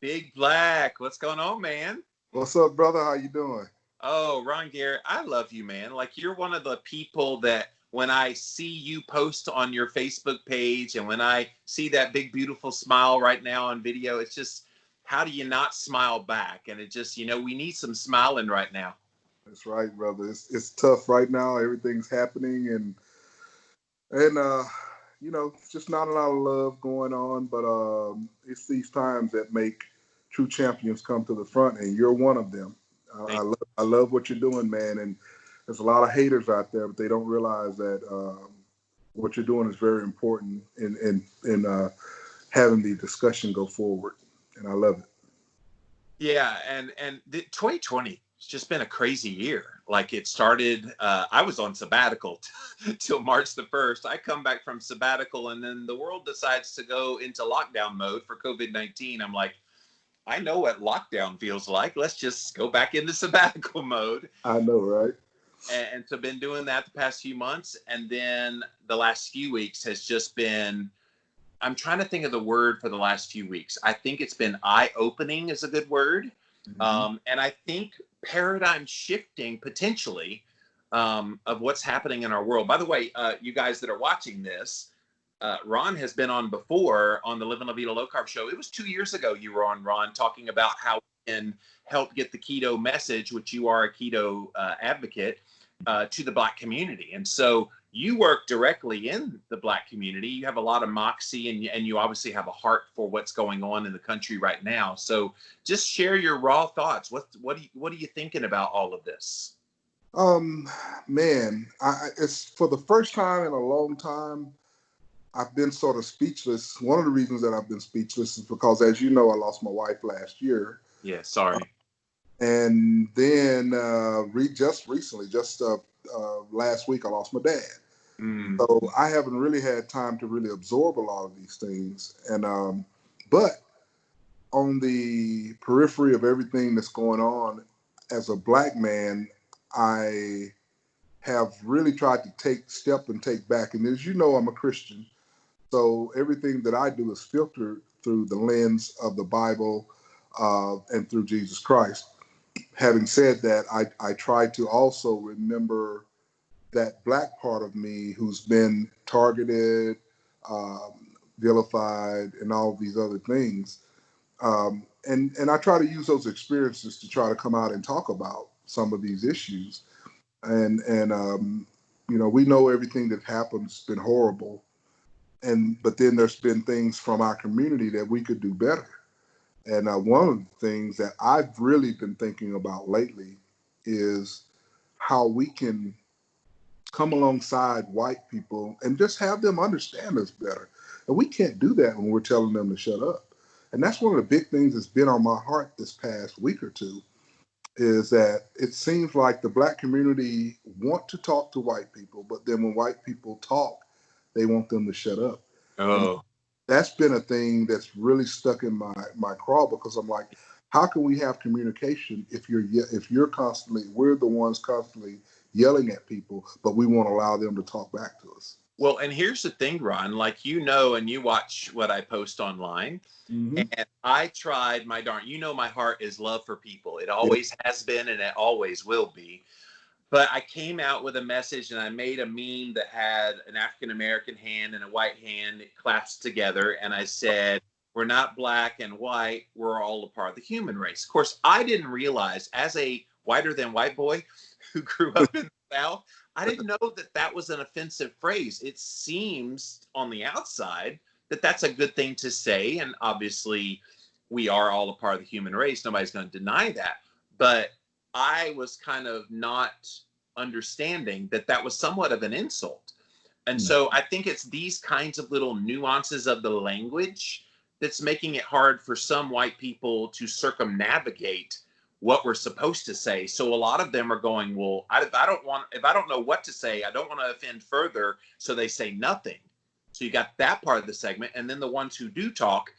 Big Black, what's going on, man? What's up, brother? How you doing? Oh, Ron Garrett, I love you, man. Like, you're one of the people that when I see you post on your Facebook page and when I see that big, beautiful smile right now on video, it's just, how do you not smile back? And it just, we need some smiling right now. That's right, brother. It's tough right now. Everything's happening, and it's just not a lot of love going on. But it's these times that make true champions come to the front, and you're one of them. I love what you're doing, man. And there's a lot of haters out there, but they don't realize that what you're doing is very important in having the discussion go forward. And I love it. Yeah, and 2020 it's just been a crazy year. Like, it started, I was on sabbatical till March the 1st. I come back from sabbatical and then the world decides to go into lockdown mode for COVID-19. I'm like, I know what lockdown feels like. Let's just go back into sabbatical mode. I know, right? And so been doing that the past few months. And then the last few weeks has just been, I'm trying to think of the word for the last few weeks. I think it's been eye-opening is a good word. Mm-hmm. And I think paradigm shifting potentially of what's happening in our world. By the way, you guys that are watching this, Ron has been on before on the Living La Vida Low Carb show. It was 2 years ago you were on, Ron, talking about how we can help get the keto message, which you are a keto advocate, to the Black community. And so you work directly in the Black community. You have a lot of moxie and you obviously have a heart for what's going on in the country right now. So just share your raw thoughts. What are you thinking about all of this? Man, it's for the first time in a long time, I've been sort of speechless. One of the reasons that I've been speechless is because, as you know, I lost my wife last year. Yeah, sorry. And then just recently, last week, I lost my dad. Mm. So I haven't really had time to really absorb a lot of these things. And but on the periphery of everything that's going on, as a Black man, I have really tried to take back. And as you know, I'm a Christian. So everything that I do is filtered through the lens of the Bible and through Jesus Christ. Having said that, I try to also remember that Black part of me who's been targeted, vilified, and all these other things. And I try to use those experiences to try to come out and talk about some of these issues. And we know everything that happened's been horrible. But then there's been things from our community that we could do better. And one of the things that I've really been thinking about lately is how we can come alongside white people and just have them understand us better. And we can't do that when we're telling them to shut up. And that's one of the big things that's been on my heart this past week or two, is that it seems like the Black community want to talk to white people, but then when white people talk, they want them to shut up. Oh. And that's been a thing that's really stuck in my craw, because I'm like, how can we have communication if we're the ones constantly yelling at people, but we won't allow them to talk back to us? Well, and here's the thing, Ron, like, and you watch what I post online. Mm-hmm. And I tried my heart is love for people. It always has been, and it always will be. But I came out with a message and I made a meme that had an African-American hand and a white hand clasped together. And I said, we're not Black and white. We're all a part of the human race. Of course, I didn't realize, as a whiter than white boy who grew up in the South, I didn't know that was an offensive phrase. It seems on the outside that that's a good thing to say. And obviously, we are all a part of the human race. Nobody's going to deny that. But I was kind of not understanding that was somewhat of an insult. And so I think it's these kinds of little nuances of the language that's making it hard for some white people to circumnavigate what we're supposed to say. So a lot of them are going, well, if I don't know what to say, I don't want to offend further. So they say nothing. So you got that part of the segment. And then the ones who do talk,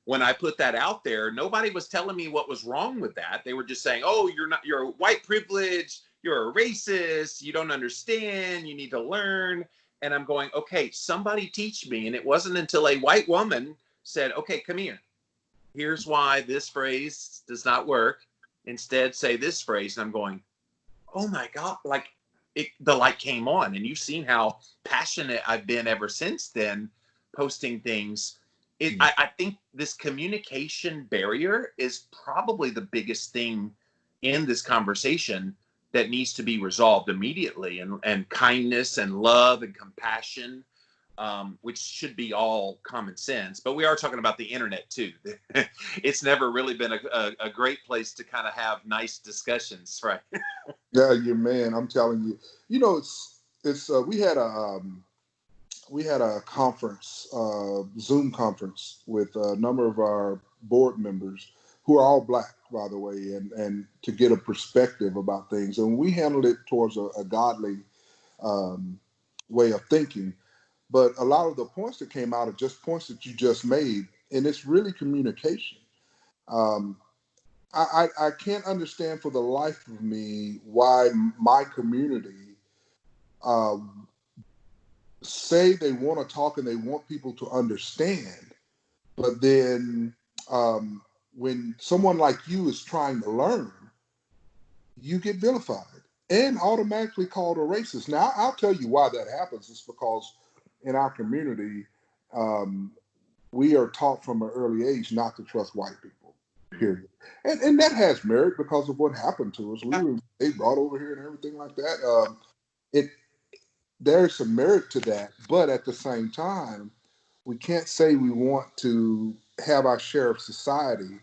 when I put that out there, nobody was telling me what was wrong with that. They were just saying, oh, you're white privilege, you're a racist, you don't understand, you need to learn. And I'm going, okay, somebody teach me. And it wasn't until a white woman said, okay, come here. here's why this phrase does not work. Instead, say this phrase. And I'm going, oh my God, like the light came on. And you've seen how passionate I've been ever since then, posting things. I think this communication barrier is probably the biggest thing in this conversation that needs to be resolved immediately, and kindness and love and compassion, which should be all common sense. But we are talking about the internet too. It's never really been a great place to kind of have nice discussions, right? Yeah, you man, I'm telling you. You know, it's we had a conference, Zoom conference with a number of our board members who are all Black, by the way, and to get a perspective about things. And we handled it towards a godly um, way of thinking. But a lot of the points that came out are just points that you just made, and it's really communication. Um, I can't understand for the life of me why my community uh, say they want to talk and they want people to understand, but then um, when someone like you is trying to learn, you get vilified and automatically called a racist. Now, I'll tell you why that happens. It's because in our community, um, we are taught from an early age not to trust white people, period. And that has merit because of what happened to us. They brought over here and everything like that. It There's some merit to that, but at the same time, we can't say we want to have our share of society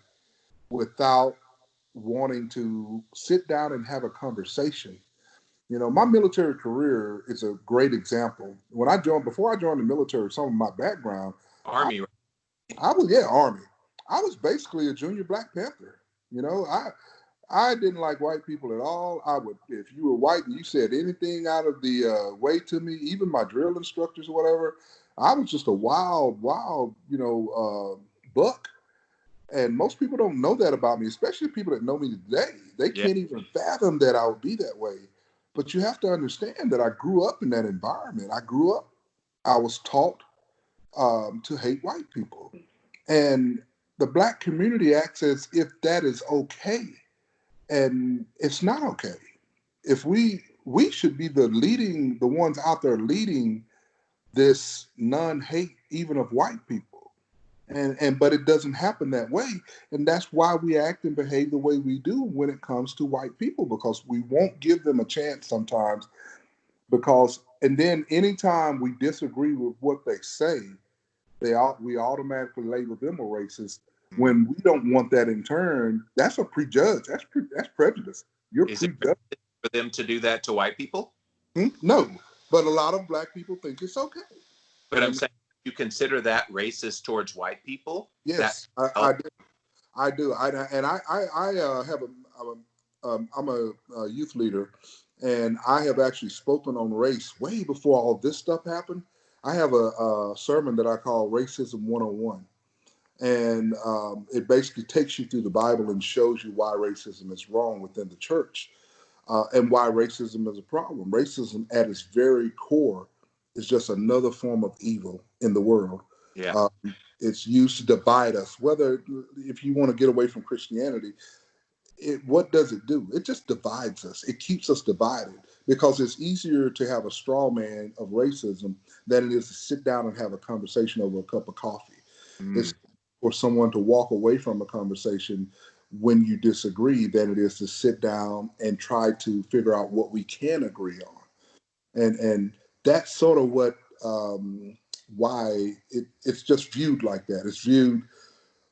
without wanting to sit down and have a conversation. You know, my military career is a great example. Before I joined the military, some of my background, I, Army. I was, yeah, Army. I was basically a junior Black Panther. You know, I didn't like white people at all. I would, if you were white and you said anything out of the way to me, even my drill instructors or whatever, I was just a wild, buck. And most people don't know that about me, especially people that know me today. They Yeah. can't even fathom that I would be that way. But you have to understand that I grew up in that environment. I was taught to hate white people. And the Black community acts as if that is okay. And it's not okay. If we should be the ones out there leading this non-hate even of white people. And but it doesn't happen that way. And that's why we act and behave the way we do when it comes to white people, because we won't give them a chance sometimes, because and then anytime we disagree with what they say, we automatically label them a racist when we don't want that in turn. That's a prejudge. That's prejudice. You're Is it prejudged. for them to do that to white people? No, but a lot of Black people think it's okay. But I'm And saying, you consider that racist towards white people? That yes, oh, I do. I have I'm a youth leader, and I have actually spoken on race way before all this stuff happened. I have a sermon that I call Racism 101. And it basically takes you through the Bible and shows you why racism is wrong within the church, and why racism is a problem. Racism at its very core is just another form of evil in the world. yeah. Uh, it's used to divide us. Whether if you want to get away from Christianity, what does it do? It just divides us. It keeps us divided because it's easier to have a straw man of racism than it is to sit down and have a conversation over a cup of coffee. It's Mm. for someone to walk away from a conversation when you disagree than it is to sit down and try to figure out what we can agree on. And that's sort of what why it's just viewed like that. It's viewed,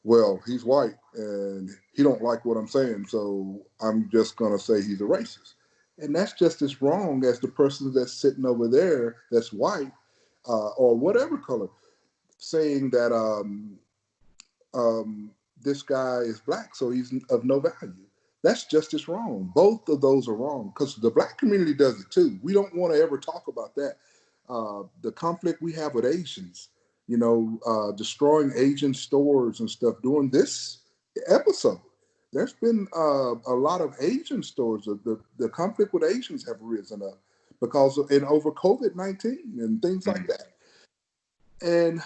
well, he's white and he don't like what I'm saying, so I'm just gonna say he's a racist. And that's just as wrong as the person that's sitting over there that's white, or whatever color, saying that this guy is Black, so he's of no value. That's just as wrong. Both of those are wrong because the Black community does it too. We don't want to ever talk about that. The conflict we have with Asians, destroying Asian stores and stuff. During this episode, there's been a lot of Asian stores. The conflict with Asians have risen up over COVID-19 and things like Mm. that. And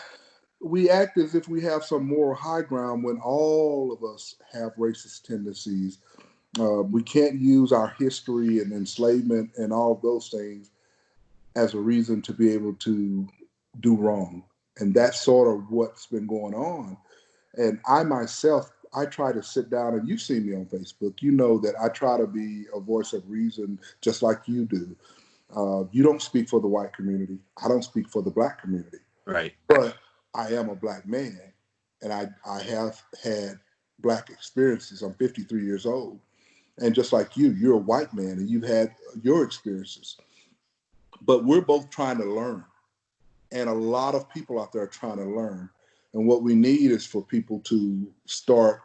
we act as if we have some moral high ground when all of us have racist tendencies. We can't use our history and enslavement and all of those things as a reason to be able to do wrong. And that's sort of what's been going on. And I myself, I try to sit down, and you've seen me on Facebook. You know that I try to be a voice of reason just like you do. You don't speak for the white community. I don't speak for the black community. Right. But I am a black man, and I have had black experiences. I'm 53 years old. And just like you're a white man and you've had your experiences. But we're both trying to learn. And a lot of people out there are trying to learn. And what we need is for people to start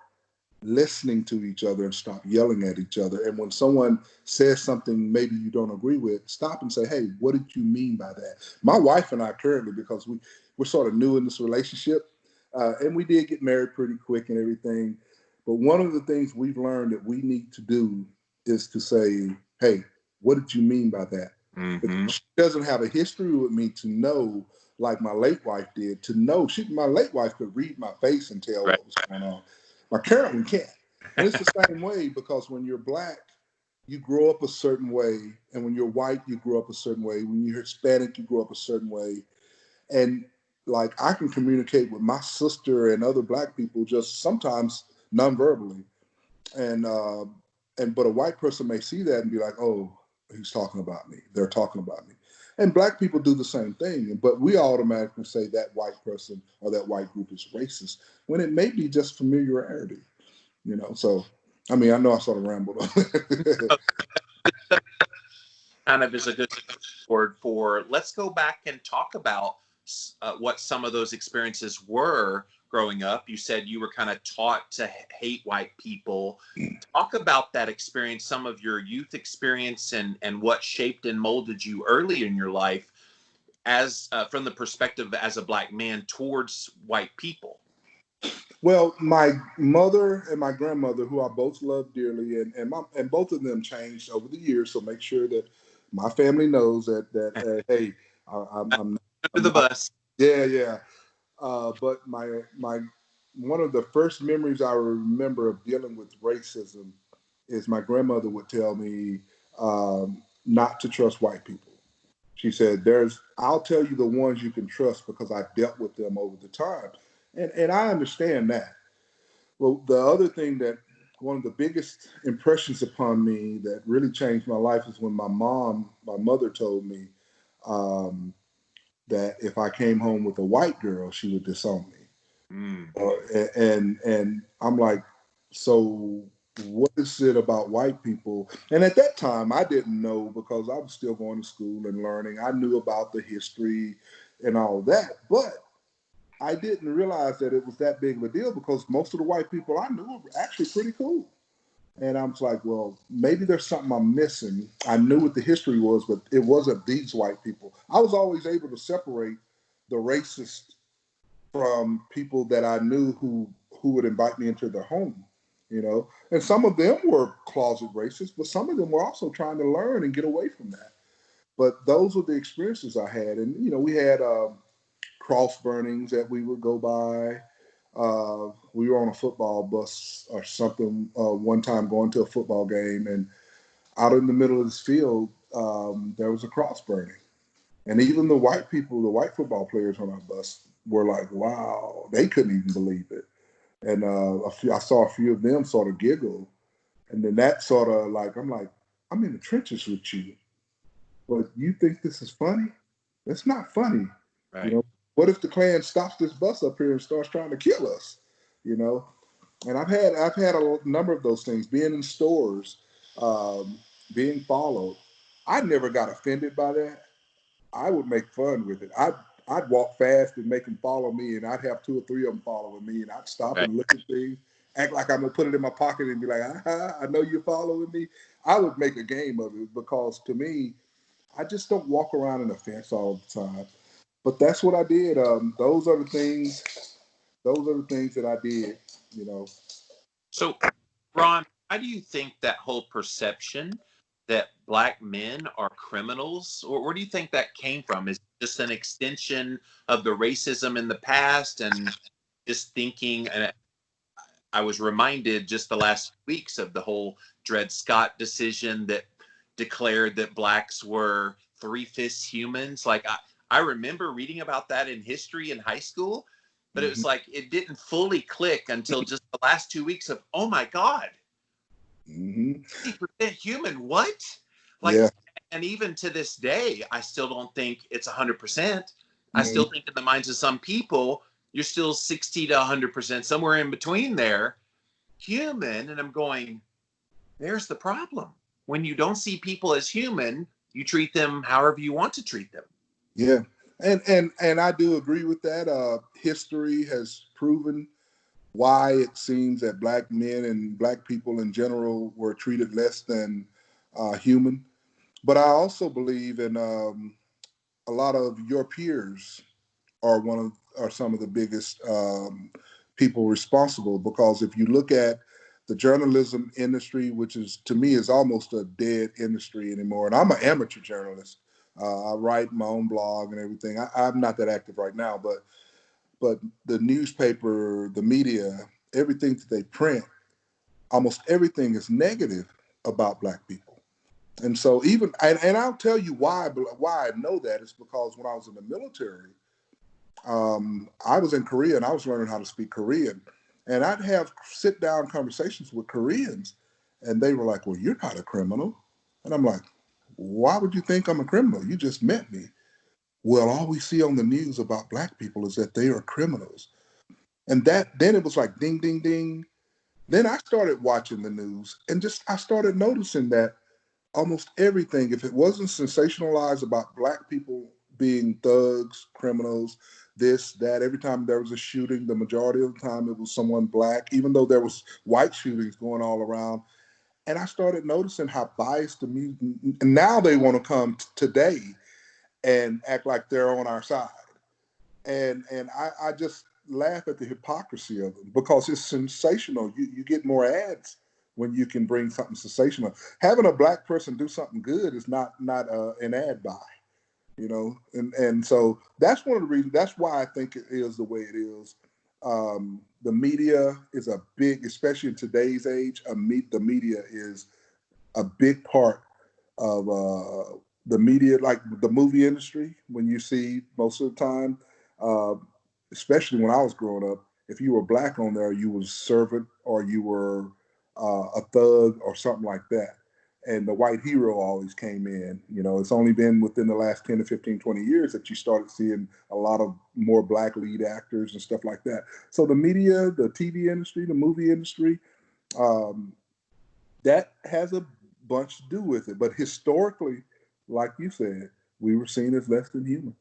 listening to each other and stop yelling at each other. And when someone says something maybe you don't agree with, stop and say, hey, what did you mean by that? My wife and I currently, because we're sort of new in this relationship, and we did get married pretty quick and everything. But one of the things we've learned that we need to do is to say, hey, what did you mean by that? Mm-hmm. She doesn't have a history with me to know, like my late wife did, to know. My late wife could read my face and tell Right. what was going on. My current one can't. And it's the same way, because when you're black, you grow up a certain way. And when you're white, you grow up a certain way. When you're Hispanic, you grow up a certain way. And like, I can communicate with my sister and other black people just sometimes non-verbally. And but a white person may see that and be like, oh, he's talking about me. They're talking about me. And black people do the same thing. But we automatically say that white person or that white group is racist when it may be just familiarity. So I mean, I know I sort of rambled on. Kind of is a good word for, let's go back and talk about what some of those experiences were growing up. You said you were kind of taught to hate white people. Talk about that experience, some of your youth experience, and what shaped and molded you early in your life as from the perspective as a black man towards white people. Well, my mother and my grandmother, who I both love dearly, and both of them changed over the years. So make sure that my family knows that hey, I'm Under the not. bus. Yeah, yeah. But my one of the first memories I remember of dealing with racism is my grandmother would tell me not to trust white people. She said, I'll tell you the ones you can trust because I dealt with them over the time. And I understand that. Well, the other thing that one of the biggest impressions upon me that really changed my life is when my mother told me um, that if I came home with a white girl, she would disown me. Mm. And I'm like, so what is it about white people? And at that time, I didn't know, because I was still going to school and learning. I knew about the history and all that, but I didn't realize that it was that big of a deal, because most of the white people I knew were actually pretty cool. And I was like, well, maybe there's something I'm missing. I knew what the history was, but it wasn't these white people. I was always able to separate the racist from people that I knew who would invite me into their home. And some of them were closet racists, but some of them were also trying to learn and get away from that. But those were the experiences I had. And we had cross burnings that we would go by. We were on a football bus or something one time going to a football game, and out in the middle of this field, there was a cross burning. And even the white people, the white football players on our bus were like, wow, they couldn't even believe it. And I saw a few of them sort of giggle. And then that sort of like, I'm in the trenches with you, but you think this is funny? It's not funny. You Right. know, what if the Klan stops this bus up here and starts trying to kill us? You know, and I've had a number of those things. Being in stores, um, being followed. I never got offended by that. I would make fun with it. I'd walk fast and make them follow me, and I'd have two or three of them following me, and I'd stop Right. and look at things, act like I'm gonna put it in my pocket and be like, I know you're following me. I would make a game of it, because to me, I just don't walk around in a fence all the time. But that's what I did. Those are the things. Those are the things that I did. You know. So, Ron, how do you think that whole perception that black men are criminals? Or where do you think that came from? Is it just an extension of the racism in the past and just thinking, and I was reminded just the last weeks of the whole Dred Scott decision that declared that blacks were three-fifths humans. Like I remember reading about that in history in high school, but it was like it didn't fully click until just the last 2 weeks of, oh my God, 50% human, what? Like, Yeah. and even to this day, I still don't think it's 100%. I still think in the minds of some people, you're still 60 to 100%, somewhere in between there, human. And I'm going, there's the problem. When you don't see people as human, you treat them however you want to treat them. Yeah. And I do agree with that. History has proven why it seems that black men and black people in general were treated less than human. But I also believe in a lot of your peers are some of the biggest people responsible, because if you look at the journalism industry, which is to me is almost a dead industry anymore, and I'm an amateur journalist. I write my own blog and everything. I'm not that active right now, but the newspaper, the media, everything that they print, almost everything is negative about black people. And so and I'll tell you why I know that is because when I was in the military, I was in Korea and I was learning how to speak Korean, and I'd have sit down conversations with Koreans, and they were like, "Well, you're not a criminal," and I'm like, "Why would you think I'm a criminal? You just met me." Well, all we see on the news about black people is that they are criminals, and then it was like ding, ding, ding. Then I started watching the news, and I started noticing that almost everything, if it wasn't sensationalized about black people being thugs, criminals, this, that, every time there was a shooting, the majority of the time it was someone black, even though there was white shootings going all around. And I started noticing how biased the media, and now they want to come today and act like they're on our side. And I just laugh at the hypocrisy of them because it's sensational. You get more ads when you can bring something sensational. Having a black person do something good is not an ad buy, and so that's one of the reasons. That's why I think it is the way it is. The media is a big, especially in today's age. The media is a big part of the media, like the movie industry. When you see most of the time, uh, especially when I was growing up, if you were black on there, you was a servant or you were a thug or something like that. And the white hero always came in. It's only been within the last 10 to 15, 20 years that you started seeing a lot of more black lead actors and stuff like that. So the media, the TV industry, the movie industry, um, that has a bunch to do with it. But historically, like you said, we were seen as less than human.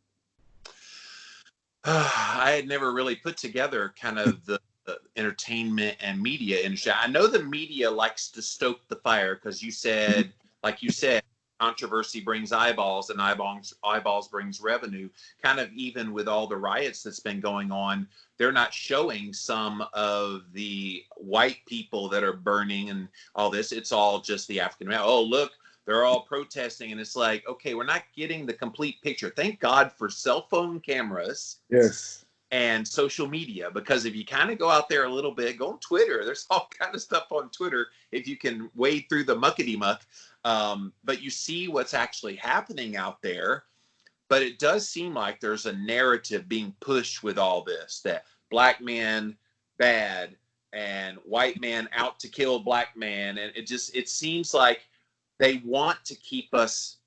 I had never really put together kind of the entertainment and media industry. I know the media likes to stoke the fire because like you said, controversy brings eyeballs and eyeballs brings revenue. Kind of even with all the riots that's been going on, they're not showing some of the white people that are burning and all this. It's all just the African American. Oh, look, they're all protesting. And it's like, okay, we're not getting the complete picture. Thank God for cell phone cameras. Yes. And social media, because if you kind of go out there a little bit, go on Twitter. There's all kind of stuff on Twitter if you can wade through the muckety muck. But you see what's actually happening out there. But it does seem like there's a narrative being pushed with all this, that black man bad and white man out to kill black man. And it seems like they want to keep us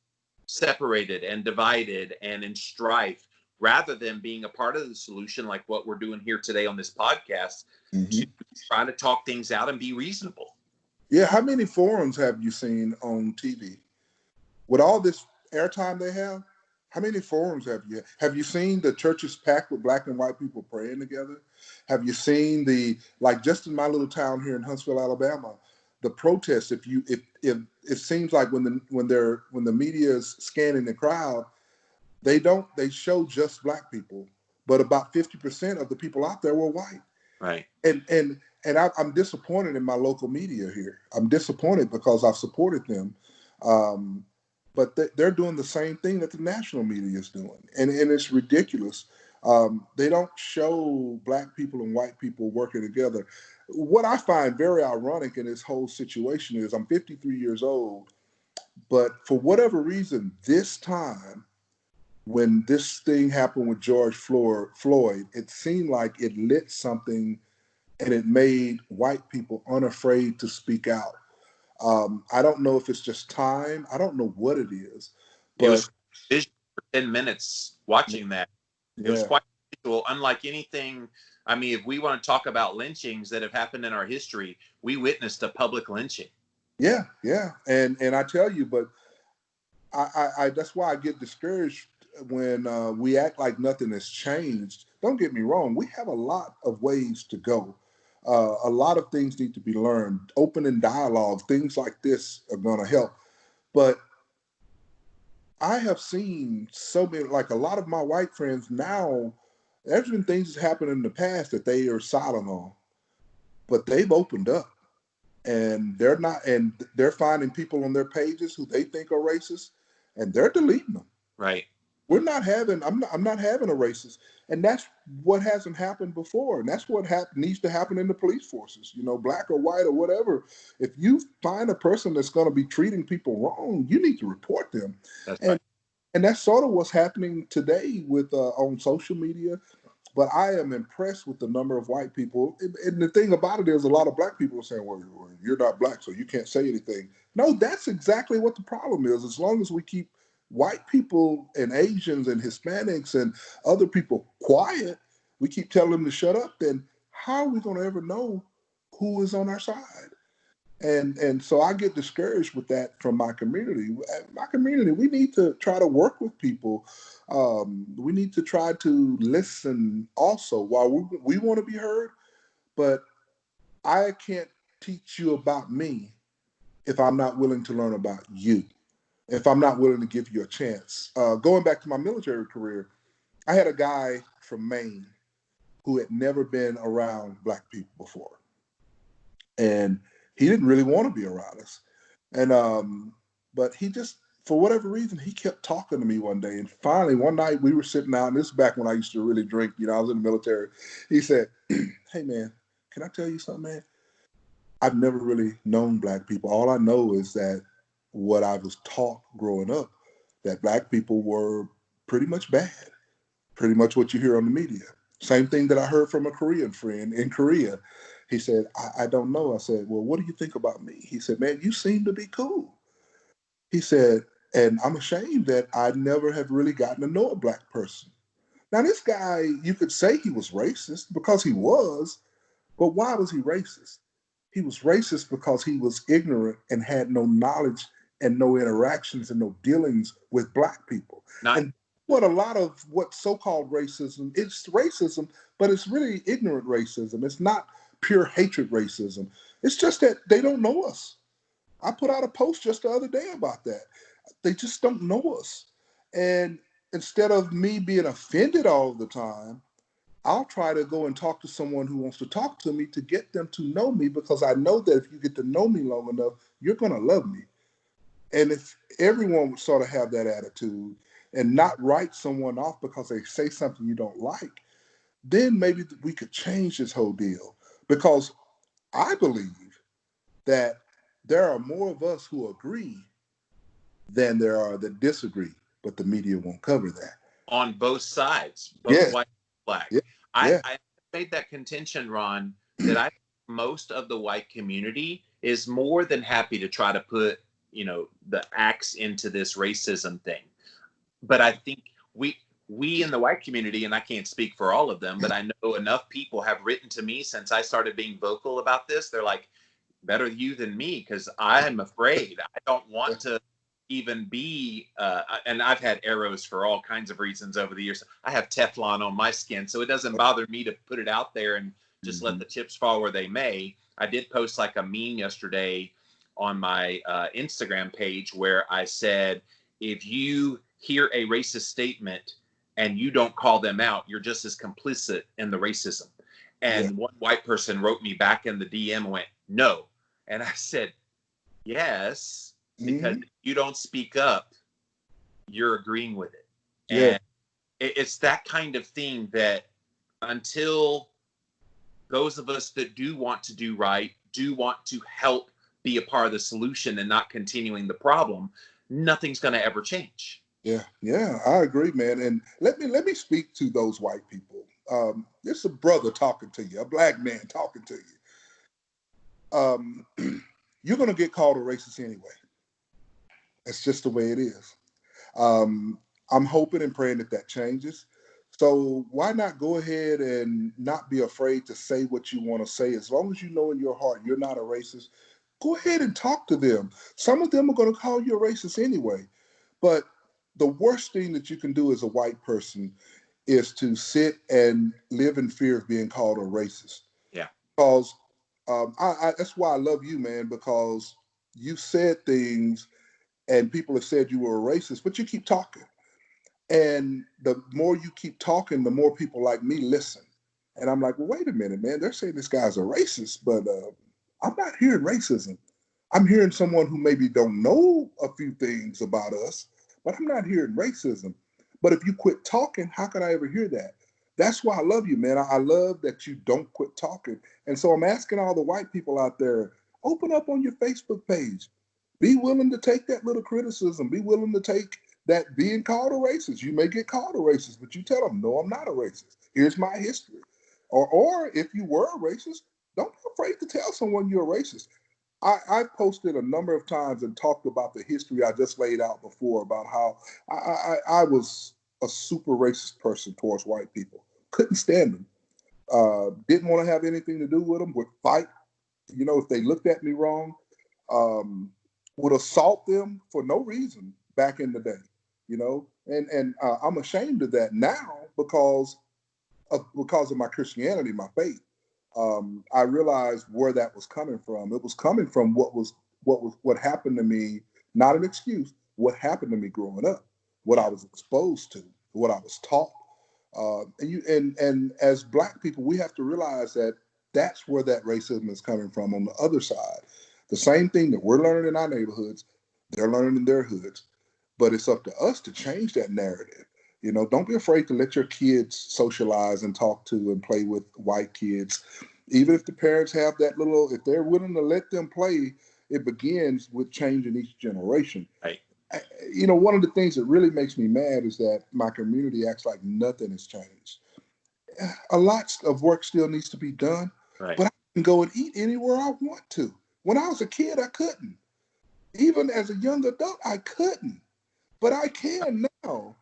separated and divided and in strife, rather than being a part of the solution, like what we're doing here today on this podcast, to try to talk things out and be reasonable. Yeah, how many forums have you seen on TV? With all this airtime they have, how many forums have you seen the churches packed with black and white people praying together? Have you seen just in my little town here in Huntsville, Alabama, the protests? If it seems like when the media is scanning the crowd, they show just black people, but about 50% of the people out there were white. Right. And I'm disappointed in my local media here. I'm disappointed because I've supported them. Um, but they're doing the same thing that the national media is doing, and it's ridiculous. They don't show black people and white people working together. What I find very ironic in this whole situation is I'm 53 years old, but for whatever reason, this time when this thing happened with George Floyd, it seemed like it lit something and it made white people unafraid to speak out. I don't know if it's just time. I don't know what it is, It but was visual for 10 minutes watching that. It was yeah, quite visual, unlike anything. I mean, if we want to talk about lynchings that have happened in our history, we witnessed a public lynching. yeah, and I tell you, but I that's why I get discouraged when we act like nothing has changed. Don't get me wrong, we have a lot of ways to go. A lot of things need to be learned. Opening dialogue, things like this are going to help. But I have seen so many, like a lot of my white friends now, there's been things that happened in the past that they are silent on, but they've opened up and they're not, and they're finding people on their pages who they think are racist and they're deleting them. Right. We're not having, I'm not having a racist. And that's what hasn't happened before. And that's what needs to happen in the police forces, you know, black or white or whatever. If you find a person that's going to be treating people wrong, you need to report them. That's And right. and that's sort of what's happening today with on social media. But I am impressed with the number of white people. And the thing about it is, a lot of black people are saying, "Well, you're not black, so you can't say anything." No, that's exactly what the problem is. As long as we keep white people and Asians and Hispanics and other people quiet, we keep telling them to shut up. Then how are we going to ever know who is on our side? And so I get discouraged with that from my community. My community, we need to try to work with people. We need to try to listen also. While we want to be heard, but I can't teach you about me if I'm not willing to learn about you. If I'm not willing to give you a chance. Going back to my military career, I had a guy from Maine who had never been around black people before, and he didn't really want to be around us. And but he just, for whatever reason, he kept talking to me one day. And finally, one night we were sitting out, and this is back when I used to really drink. You know, I was in the military. He said, "Hey man, can I tell you something, man? I've never really known black people. All I know is that what I was taught growing up, that black people were pretty much bad, pretty much what you hear on the media. Same thing that I heard from a Korean friend in Korea. He said, I don't know." I said, "Well, what do you think about me?" He said, "Man, you seem to be cool." He said, "And I'm ashamed that I never have really gotten to know a black person." Now, this guy, you could say he was racist because he was, but why was he racist? He was racist because he was ignorant and had no knowledge and no interactions and no dealings with black people. Not And what a lot of what so-called racism, it's racism, but it's really ignorant racism. It's not pure hatred racism. It's just that they don't know us. I put out a post just the other day about that. They just don't know us. And instead of me being offended all the time, I'll try to go and talk to someone who wants to talk to me to get them to know me, because I know that if you get to know me long enough, you're going to love me. And if everyone would sort of have that attitude and not write someone off because they say something you don't like, then maybe we could change this whole deal. Because I believe that there are more of us who agree than there are that disagree, but the media won't cover that. on both sides, both Yeah, white and black. yeah, I, yeah, I made that contention, Ron, that I most of the white community is more than happy to try to put, the axe into this racism thing. But I think we in the white community, and I can't speak for all of them, but I know enough people have written to me since I started being vocal about this. They're like, better you than me, because I'm afraid. I don't want to even be and I've had arrows for all kinds of reasons over the years. I have Teflon on my skin, so it doesn't bother me to put it out there and just let mm-hmm. the chips fall where they may. I did post like a meme yesterday on my Instagram page where I said, if you hear a racist statement and you don't call them out, you're just as complicit in the racism. Yeah, And one white person wrote me back in the DM and went, no. And I said, yes. because Mm-hmm. if you don't speak up, you're agreeing with it. Yeah. And it's that kind of thing that until those of us that do want to do right, do want to help be a part of the solution and not continuing the problem, nothing's going to ever change. Yeah. Yeah. I agree, man. And let me speak to those white people. This is a brother talking to you, a black man talking to you. You're going to get called a racist anyway. That's just the way it is. Um, I'm hoping and praying that that changes. So why not go ahead and not be afraid to say what you want to say? As long as you know in your heart you're not a racist, go ahead and talk to them. Some of them are going to call you a racist anyway. But the worst thing that you can do as a white person is to sit and live in fear of being called a racist. Yeah. Because that's why I love you, man, because you said things and people have said you were a racist, but you keep talking. And the more you keep talking, the more people like me listen. And I'm like, well, wait a minute, man. They're saying this guy's a racist, but I'm not hearing racism. I'm hearing someone who maybe don't know a few things about us, but I'm not hearing racism. But if you quit talking, how can I ever hear that? That's why I love you, man. I love that you don't quit talking. And so I'm asking all the white people out there, open up on your Facebook page. Be willing to take that little criticism. Be willing to take that being called a racist. You may get called a racist, but you tell them, no, I'm not a racist. Here's my history. Or if you were a racist, don't be afraid to tell someone you're a racist. I posted a number of times and talked about the history I just laid out before about how I was a super racist person towards white people. Couldn't stand them. Didn't want to have anything to do with them. Would fight. If they looked at me wrong, um, would assault them for no reason back in the day. And I'm ashamed of that now because of my Christianity, my faith. I realized where that was coming from. It was coming from what happened to me, not an excuse, what happened to me growing up, what I was exposed to, what I was taught. And as Black people, we have to realize that that's where that racism is coming from on the other side. The same thing that we're learning in our neighborhoods, they're learning in their hoods. But it's up to us to change that narrative. Don't be afraid to let your kids socialize and talk to and play with white kids. Even if the parents have that if they're willing to let them play, it begins with changing each generation. Right. One of the things that really makes me mad is that my community acts like nothing has changed. A lot of work still needs to be done, Right. but I can go and eat anywhere I want to. When I was a kid, I couldn't. Even as a young adult, I couldn't. But I can now.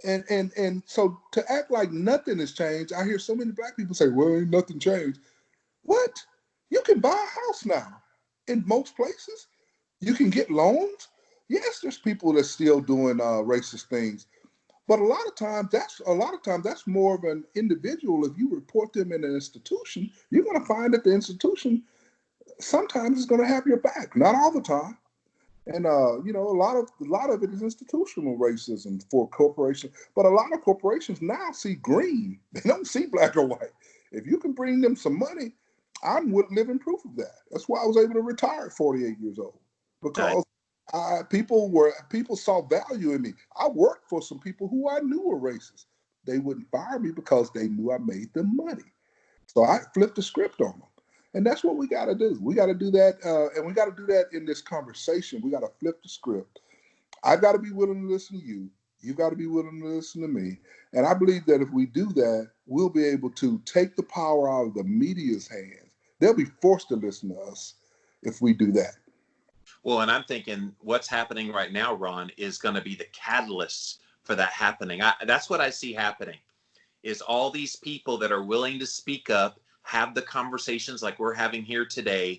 And so to act like nothing has changed, I hear so many Black people say, well, ain't nothing changed. What? You can buy a house now in most places. You can get loans. Yes, there's people that's still doing racist things, but a lot of times that's more of an individual. If you report them in an institution, you're going to find that the institution sometimes is going to have your back. Not all the time. And a lot of it is institutional racism for corporations. But a lot of corporations now see green. They don't see black or white. If you can bring them some money, I'm living proof of that. That's why I was able to retire at 48 years old, Right. because people saw value in me. I worked for some people who I knew were racist. They wouldn't fire me because they knew I made them money. So I flipped the script on them. And that's what we got to do. We got to do that. And we got to do that in this conversation. We got to flip the script. I got to be willing to listen to you. You got to be willing to listen to me. And I believe that if we do that, we'll be able to take the power out of the media's hands. They'll be forced to listen to us if we do that. Well, and I'm thinking what's happening right now, Ron, is going to be the catalyst for that happening. That's what I see happening is all these people that are willing to speak up, have the conversations like we're having here today.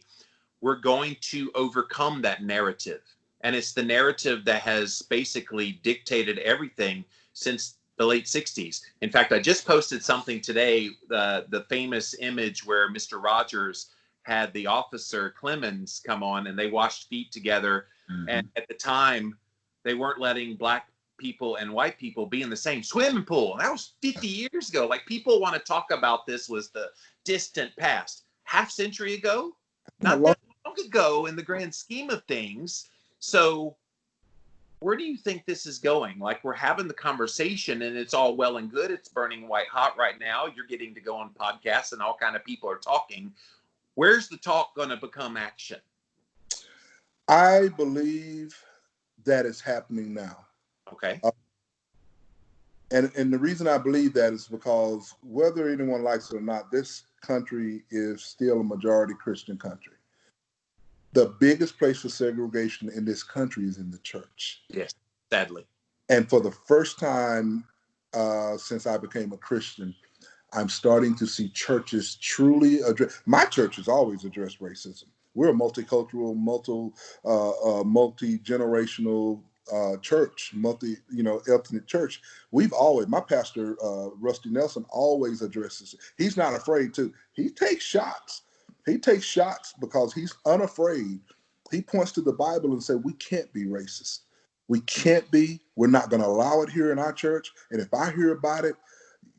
We're going to overcome that narrative. And it's the narrative that has basically dictated everything since the late 60s. In fact, I just posted something today, the famous image where Mr. Rogers had the officer Clemens come on and they washed feet together. Mm-hmm. And at the time, they weren't letting black people and white people be in the same swimming pool. That was 50 years ago. Like, people want to talk about this was the distant past. Half century ago? Not that long ago in the grand scheme of things. So where do you think this is going? Like, we're having the conversation and it's all well and good. It's burning white hot right now. You're getting to go on podcasts and all kind of people are talking. Where's the talk going to become action? I believe that is happening now. Okay. And the reason I believe that is because whether anyone likes it or not, this country is still a majority Christian country. The biggest place for segregation in this country is in the church. Yes, sadly. And for the first time since I became a Christian, I'm starting to see churches truly address. My church has always addressed racism. We're a multicultural, multi-generational church, ethnic church. My pastor, Rusty Nelson, always addresses it. He's not afraid to. He takes shots. He takes shots because he's unafraid. He points to the Bible and says, we can't be racist. We can't be. We're not going to allow it here in our church. And if I hear about it,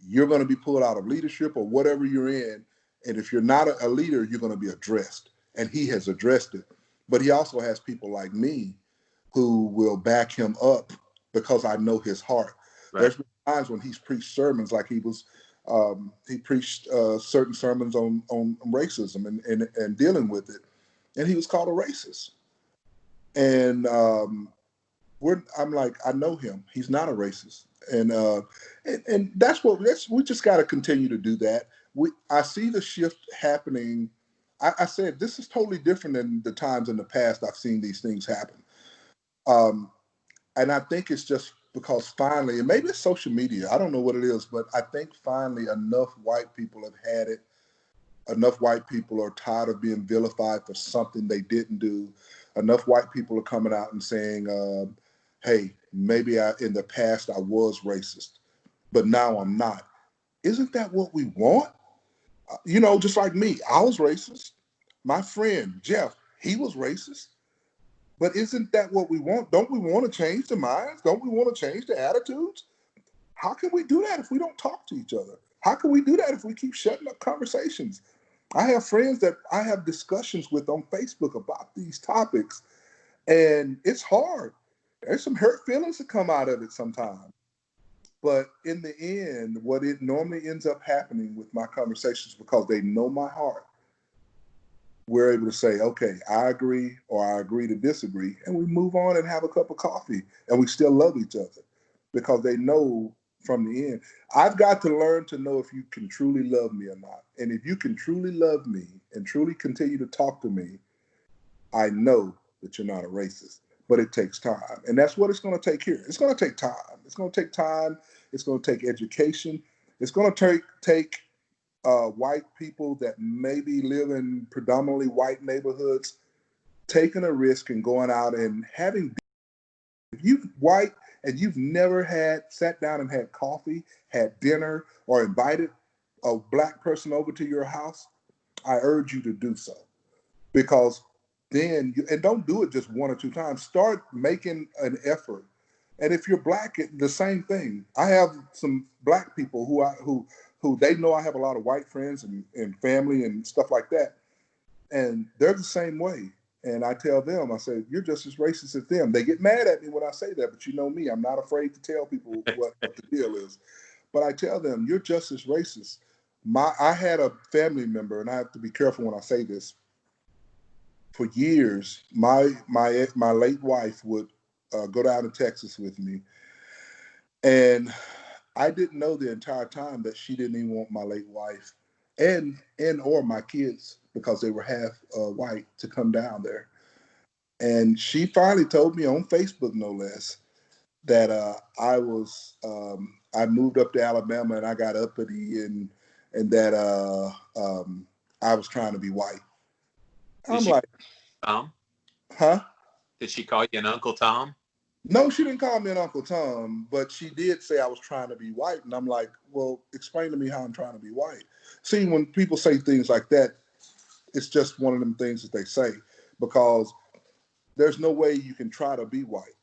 you're going to be pulled out of leadership or whatever you're in. And if you're not a leader, you're going to be addressed. And he has addressed it. But he also has people like me who will back him up because I know his heart. Right. There's been times when he's preached sermons like he preached certain sermons on racism and dealing with it. And he was called a racist. And I'm like, I know him. He's not a racist. And we just got to continue to do that. I see the shift happening. I said, this is totally different than the times in the past I've seen these things happen. And I think it's just because finally, and maybe it's social media, I don't know what it is, but I think finally enough white people have had it. Enough white people are tired of being vilified for something they didn't do. Enough white people are coming out and saying, hey, maybe in the past I was racist, but now I'm not. Isn't that what we want? Just like me, I was racist. My friend, Jeff, he was racist. But isn't that what we want? Don't we want to change the minds? Don't we want to change the attitudes? How can we do that if we don't talk to each other? How can we do that if we keep shutting up conversations? I have friends that I have discussions with on Facebook about these topics, and it's hard. There's some hurt feelings that come out of it sometimes. But in the end, what it normally ends up happening with my conversations, because they know my heart, we're able to say, okay, I agree, or I agree to disagree, and we move on and have a cup of coffee, and we still love each other because they know from the end. I've got to learn to know if you can truly love me or not. And if you can truly love me and truly continue to talk to me, I know that you're not a racist. But it takes time. And that's what it's going to take here. It's going to take time. It's going to take time. It's going to take education. It's going to take white people that maybe live in predominantly white neighborhoods taking a risk and going out and having. If you're white and you've never sat down and had coffee, had dinner, or invited a black person over to your house, I urge you to do so. Because then, and don't do it just one or two times. Start making an effort. And if you're black, the same thing. I have some black people who they know I have a lot of white friends and family and stuff like that. And they're the same way. And I tell them, I say, you're just as racist as them. They get mad at me when I say that, but you know me, I'm not afraid to tell people what the deal is. But I tell them, you're just as racist. I had a family member, and I have to be careful when I say this. For years, my late wife would go down to Texas with me, and I didn't know the entire time that she didn't even want my late wife and or my kids, because they were half white, to come down there. And she finally told me on Facebook, no less, that I moved up to Alabama and I got uppity and that I was trying to be white. I'm like, Tom? Huh? Did she call you an Uncle Tom? No, she didn't call me an Uncle Tom, but she did say I was trying to be white. And I'm like, well, explain to me how I'm trying to be white. See, when people say things like that, it's just one of them things that they say, because there's no way you can try to be white.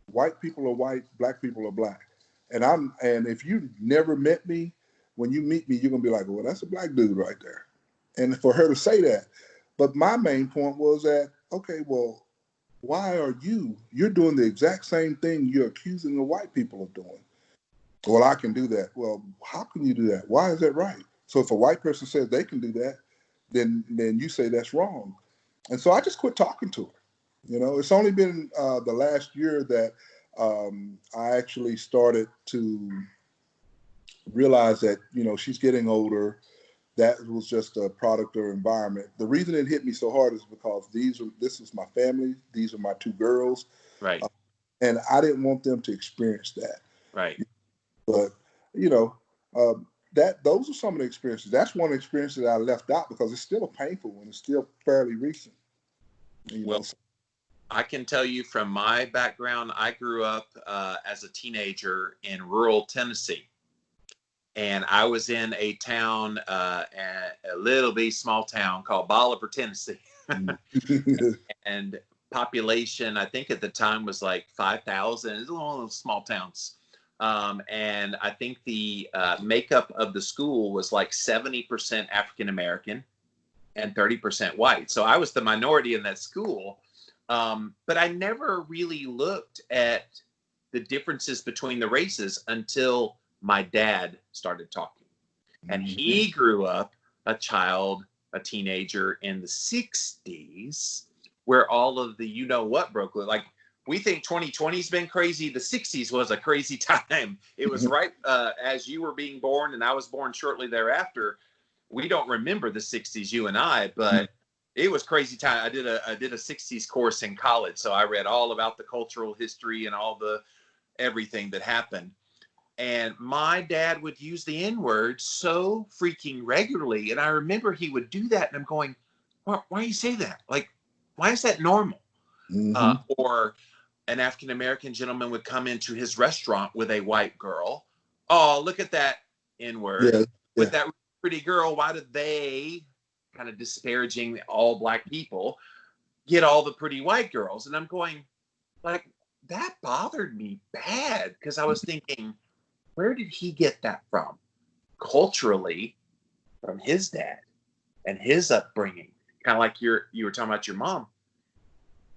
White people are white, black people are black. And if you never met me, when you meet me, you're gonna be like, well, that's a black dude right there. And for her to say that. But my main point was that, okay, well, why are you're doing the exact same thing you're accusing the white people of doing. Well, I can do that. Well, how can you do that? Why is that right? So if a white person says they can do that, then you say that's wrong. And so I just quit talking to her. It's only been the last year that I actually started to realize that, she's getting older. That was just a product of her environment. The reason it hit me so hard is because this is my family. These are my two girls. Right. And I didn't want them to experience that. Right. But, you know, uh, those are some of the experiences. That's one experience that I left out because it's still a painful one. It's still fairly recent. Well, I can tell you from my background, I grew up as a teenager in rural Tennessee. And I was in a town, a little bitty small town called Bolivar, Tennessee. And population, I think at the time was like 5,000. It's one of those small towns. And I think the makeup of the school was like 70% African American and 30% white. So I was the minority in that school. But I never really looked at the differences between the races until my dad started talking. And he grew up a teenager in the 60s, where all of the what broke loose. Like, we think 2020's been crazy. The 60s was a crazy time. It was right as you were being born, and I was born shortly thereafter. We don't remember the 60s, you and I, but it was crazy time. I did a 60s course in college, so I read all about the cultural history and all the everything that happened. And my dad would use the N-word so freaking regularly. And I remember he would do that. And I'm going, why do you say that? Like, why is that normal? Or an African-American gentleman would come into his restaurant with a white girl. Oh, look at that N-word. Yeah. With that pretty girl, why did they, kind of disparaging all Black people, get all the pretty white girls? And I'm going, like, that bothered me bad, because I was thinking, where did he get that from? Culturally, from his dad and his upbringing. Kind of like you were talking about your mom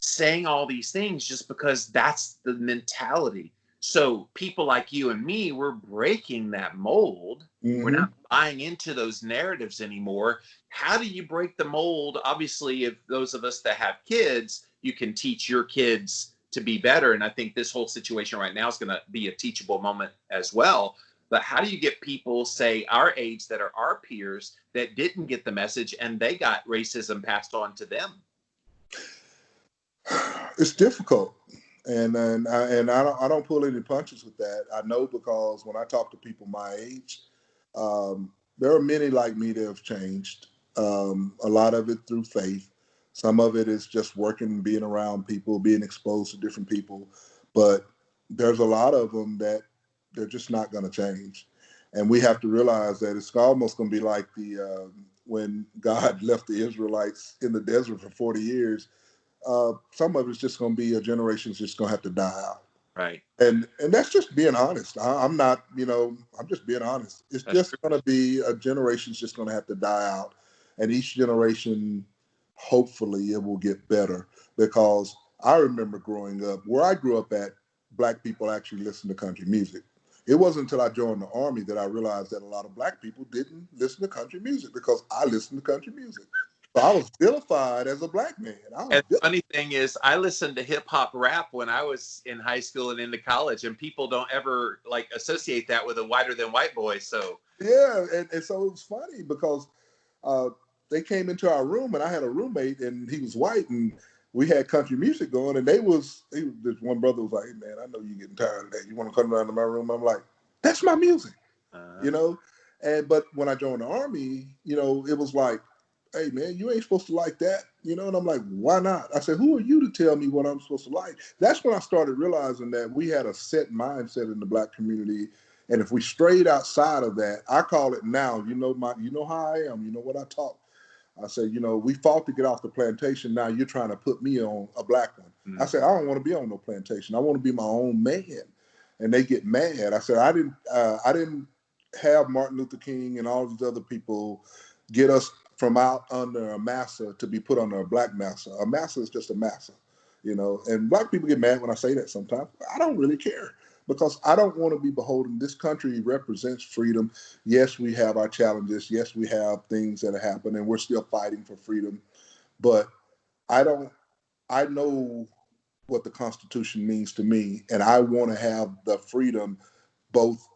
saying all these things just because that's the mentality. So people like you and me, we're breaking that mold. We're not buying into those narratives anymore. How do you break the mold? Obviously, if those of us that have kids, you can teach your kids to be better. And I think this whole situation right now is going to be a teachable moment as well. But how do you get people, say, our age, that are our peers, that didn't get the message and they got racism passed on to them? It's difficult. And I don't pull any punches with that. I know, because when I talk to people my age, there are many like me that have changed. A lot of it through faith. Some of it is just working, being around people, being exposed to different people. But there's a lot of them that they're just not going to change. And we have to realize that it's almost going to be like when God left the Israelites in the desert for 40 years. Some of it's just going to be a generation's just going to have to die out. Right. And that's just being honest. I'm not, I'm just being honest. It's that's just going to be a generation's just going to have to die out. And each generation, hopefully it will get better, because I remember growing up, where I grew up at, Black people actually listened to country music. It wasn't until I joined the Army that I realized that a lot of Black people didn't listen to country music, because I listened to country music. So I was vilified as a Black man. And the funny thing is, I listened to hip hop rap when I was in high school and into college, and people don't ever associate that with a whiter than white boy. So yeah, and so it was funny because they came into our room, and I had a roommate, and he was white, and we had country music going, and this one brother was like, "Hey man, I know you're getting tired of that. You want to come down to my room?" I'm like, "That's my music," but when I joined the Army, it was like, "Hey man, you ain't supposed to like that," and I'm like, "Why not?" I said, "Who are you to tell me what I'm supposed to like?" That's when I started realizing that we had a set mindset in the Black community, and if we strayed outside of that, I call it now. You know how I am. You know what I talk. I say, we fought to get off the plantation. Now you're trying to put me on a Black one. I said, I don't want to be on no plantation. I want to be my own man. And they get mad. I said, I didn't have Martin Luther King and all these other people get us from out under a massa to be put under a Black massa. A massa is just a massa. you know. And black people get mad when I say that sometimes. I don't really care because I don't want to be beholden. This country represents freedom. Yes, we have our challenges. Yes, we have things that happen, and we're still fighting for freedom. But I don't. I know what the Constitution means to me, and I want to have the freedom both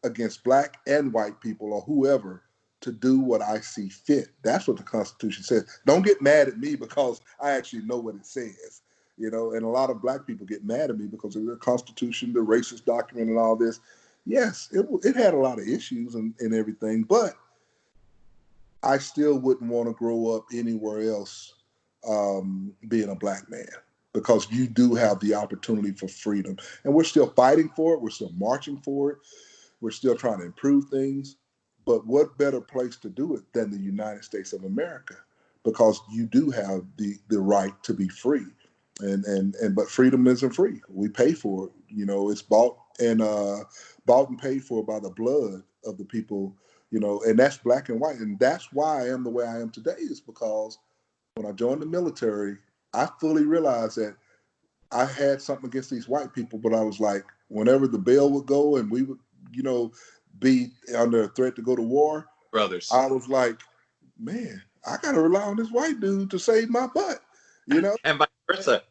against black and white people or whoever to do what I see fit. That's what the Constitution says. Don't get mad at me because I actually know what it says. You know, and a lot of black people get mad at me because of the Constitution, the racist document, and all this. Yes, it had a lot of issues and everything, but I still wouldn't want to grow up anywhere else being a black man because you do have the opportunity for freedom. And we're still fighting for it. We're still marching for it. We're still trying to improve things. But what better place to do it than the United States of America? Because you do have the right to be free. And but freedom isn't free. We pay for it. You know, it's bought and paid for by the blood of the people, you know, and that's black and white. And that's why I am the way I am today, is because when I joined the military, I fully realized that I had something against these white people, but I was like, whenever the bell would go and we would, you know, be under a threat to go to war, brothers, I was like, man, I got to rely on this white dude to save my butt, you know? and vice versa.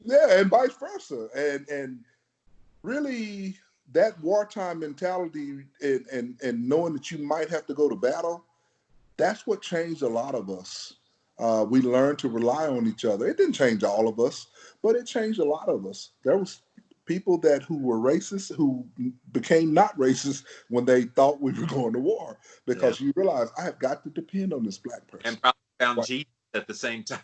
Yeah, and vice versa. And really that wartime mentality and knowing that you might have to go to battle, that's what changed a lot of us. We learned to rely on each other. It didn't change all of us, but it changed a lot of us. There was people who were racist who became not racist when they thought we were going to war because you realize I have got to depend on this black person. And probably found What? Jesus at the same time.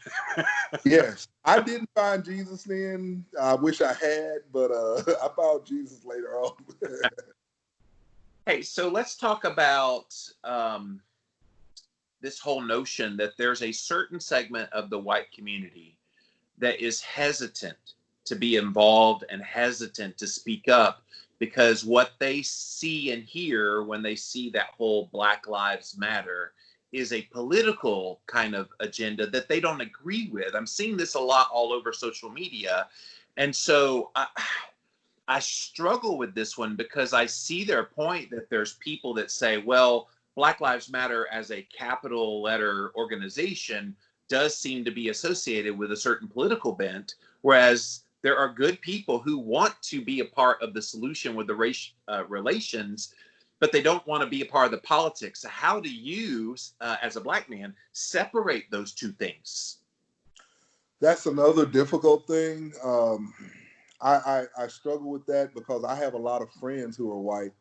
Yes, I didn't find Jesus then. I wish I had, but I found Jesus later on. Hey, so let's talk about this whole notion that there's a certain segment of the white community that is hesitant to be involved and hesitant to speak up because what they see and hear when they see that whole Black Lives Matter is a political kind of agenda that they don't agree with. I'm seeing this a lot all over social media. And so I struggle with this one because I see their point that there's people that say, well, Black Lives Matter as a capital letter organization does seem to be associated with a certain political bent, whereas there are good people who want to be a part of the solution with the race relations, but they don't want to be a part of the politics. So how do you, as a black man, separate those two things? That's another difficult thing. I struggle with that because I have a lot of friends who are white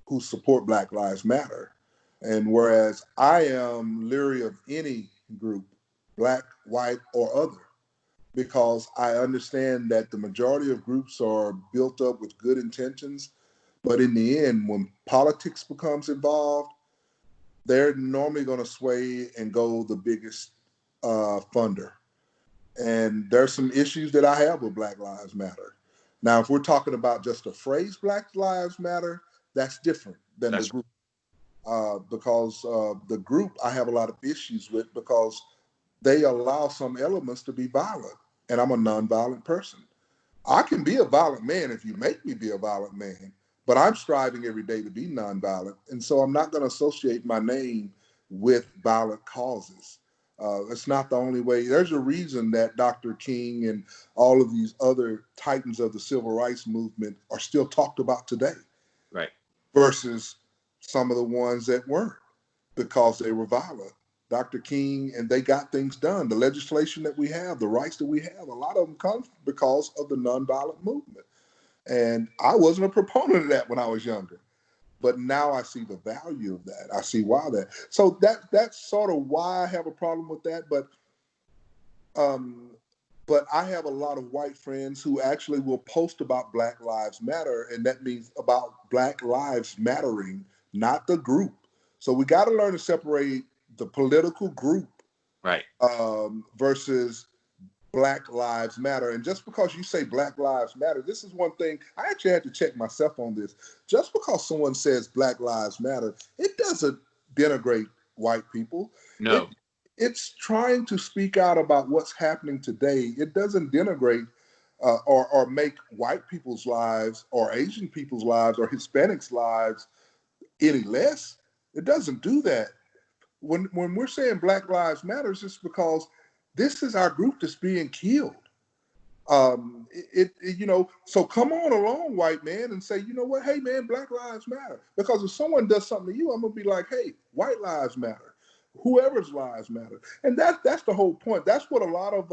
who support Black Lives Matter. And whereas I am leery of any group, black, white, or other, because I understand that the majority of groups are built up with good intentions. But in the end, when politics becomes involved, they're normally going to sway and go the biggest funder. And there's some issues that I have with Black Lives Matter. Now, if we're talking about just the phrase Black Lives Matter, that's different than the group. Because the group I have a lot of issues with because they allow some elements to be violent. And I'm a nonviolent person. I can be a violent man if you make me be a violent man, but I'm striving every day to be nonviolent. And so I'm not going to associate my name with violent causes. It's not the only way. There's a reason that Dr. King and all of these other titans of the civil rights movement are still talked about today. Right. Versus some of the ones that weren't because they were violent. Dr. King, and they got things done. The legislation that we have, the rights that we have, a lot of them come because of the nonviolent movement. And I wasn't a proponent of that when I was younger. But now I see the value of that. I see why that. So that's sort of why I have a problem with that. But I have a lot of white friends who actually will post about Black Lives Matter, and that means about Black Lives Mattering, not the group. So we got to learn to separate the political group Right. Versus Black Lives Matter. And just because you say Black Lives Matter, this is one thing I actually had to check myself on this. Just because someone says Black Lives Matter, it doesn't denigrate white people. No. It's trying to speak out about what's happening today. It doesn't denigrate or make white people's lives or Asian people's lives or Hispanics' lives any less. It doesn't do that. When we're saying Black Lives Matter, it's because this is our group that's being killed. So come on along, white man, and say, you know what, hey man, Black Lives Matter. Because if someone does something to you, I'm gonna be like, hey, white lives matter, whoever's lives matter, and that's the whole point. That's what a lot of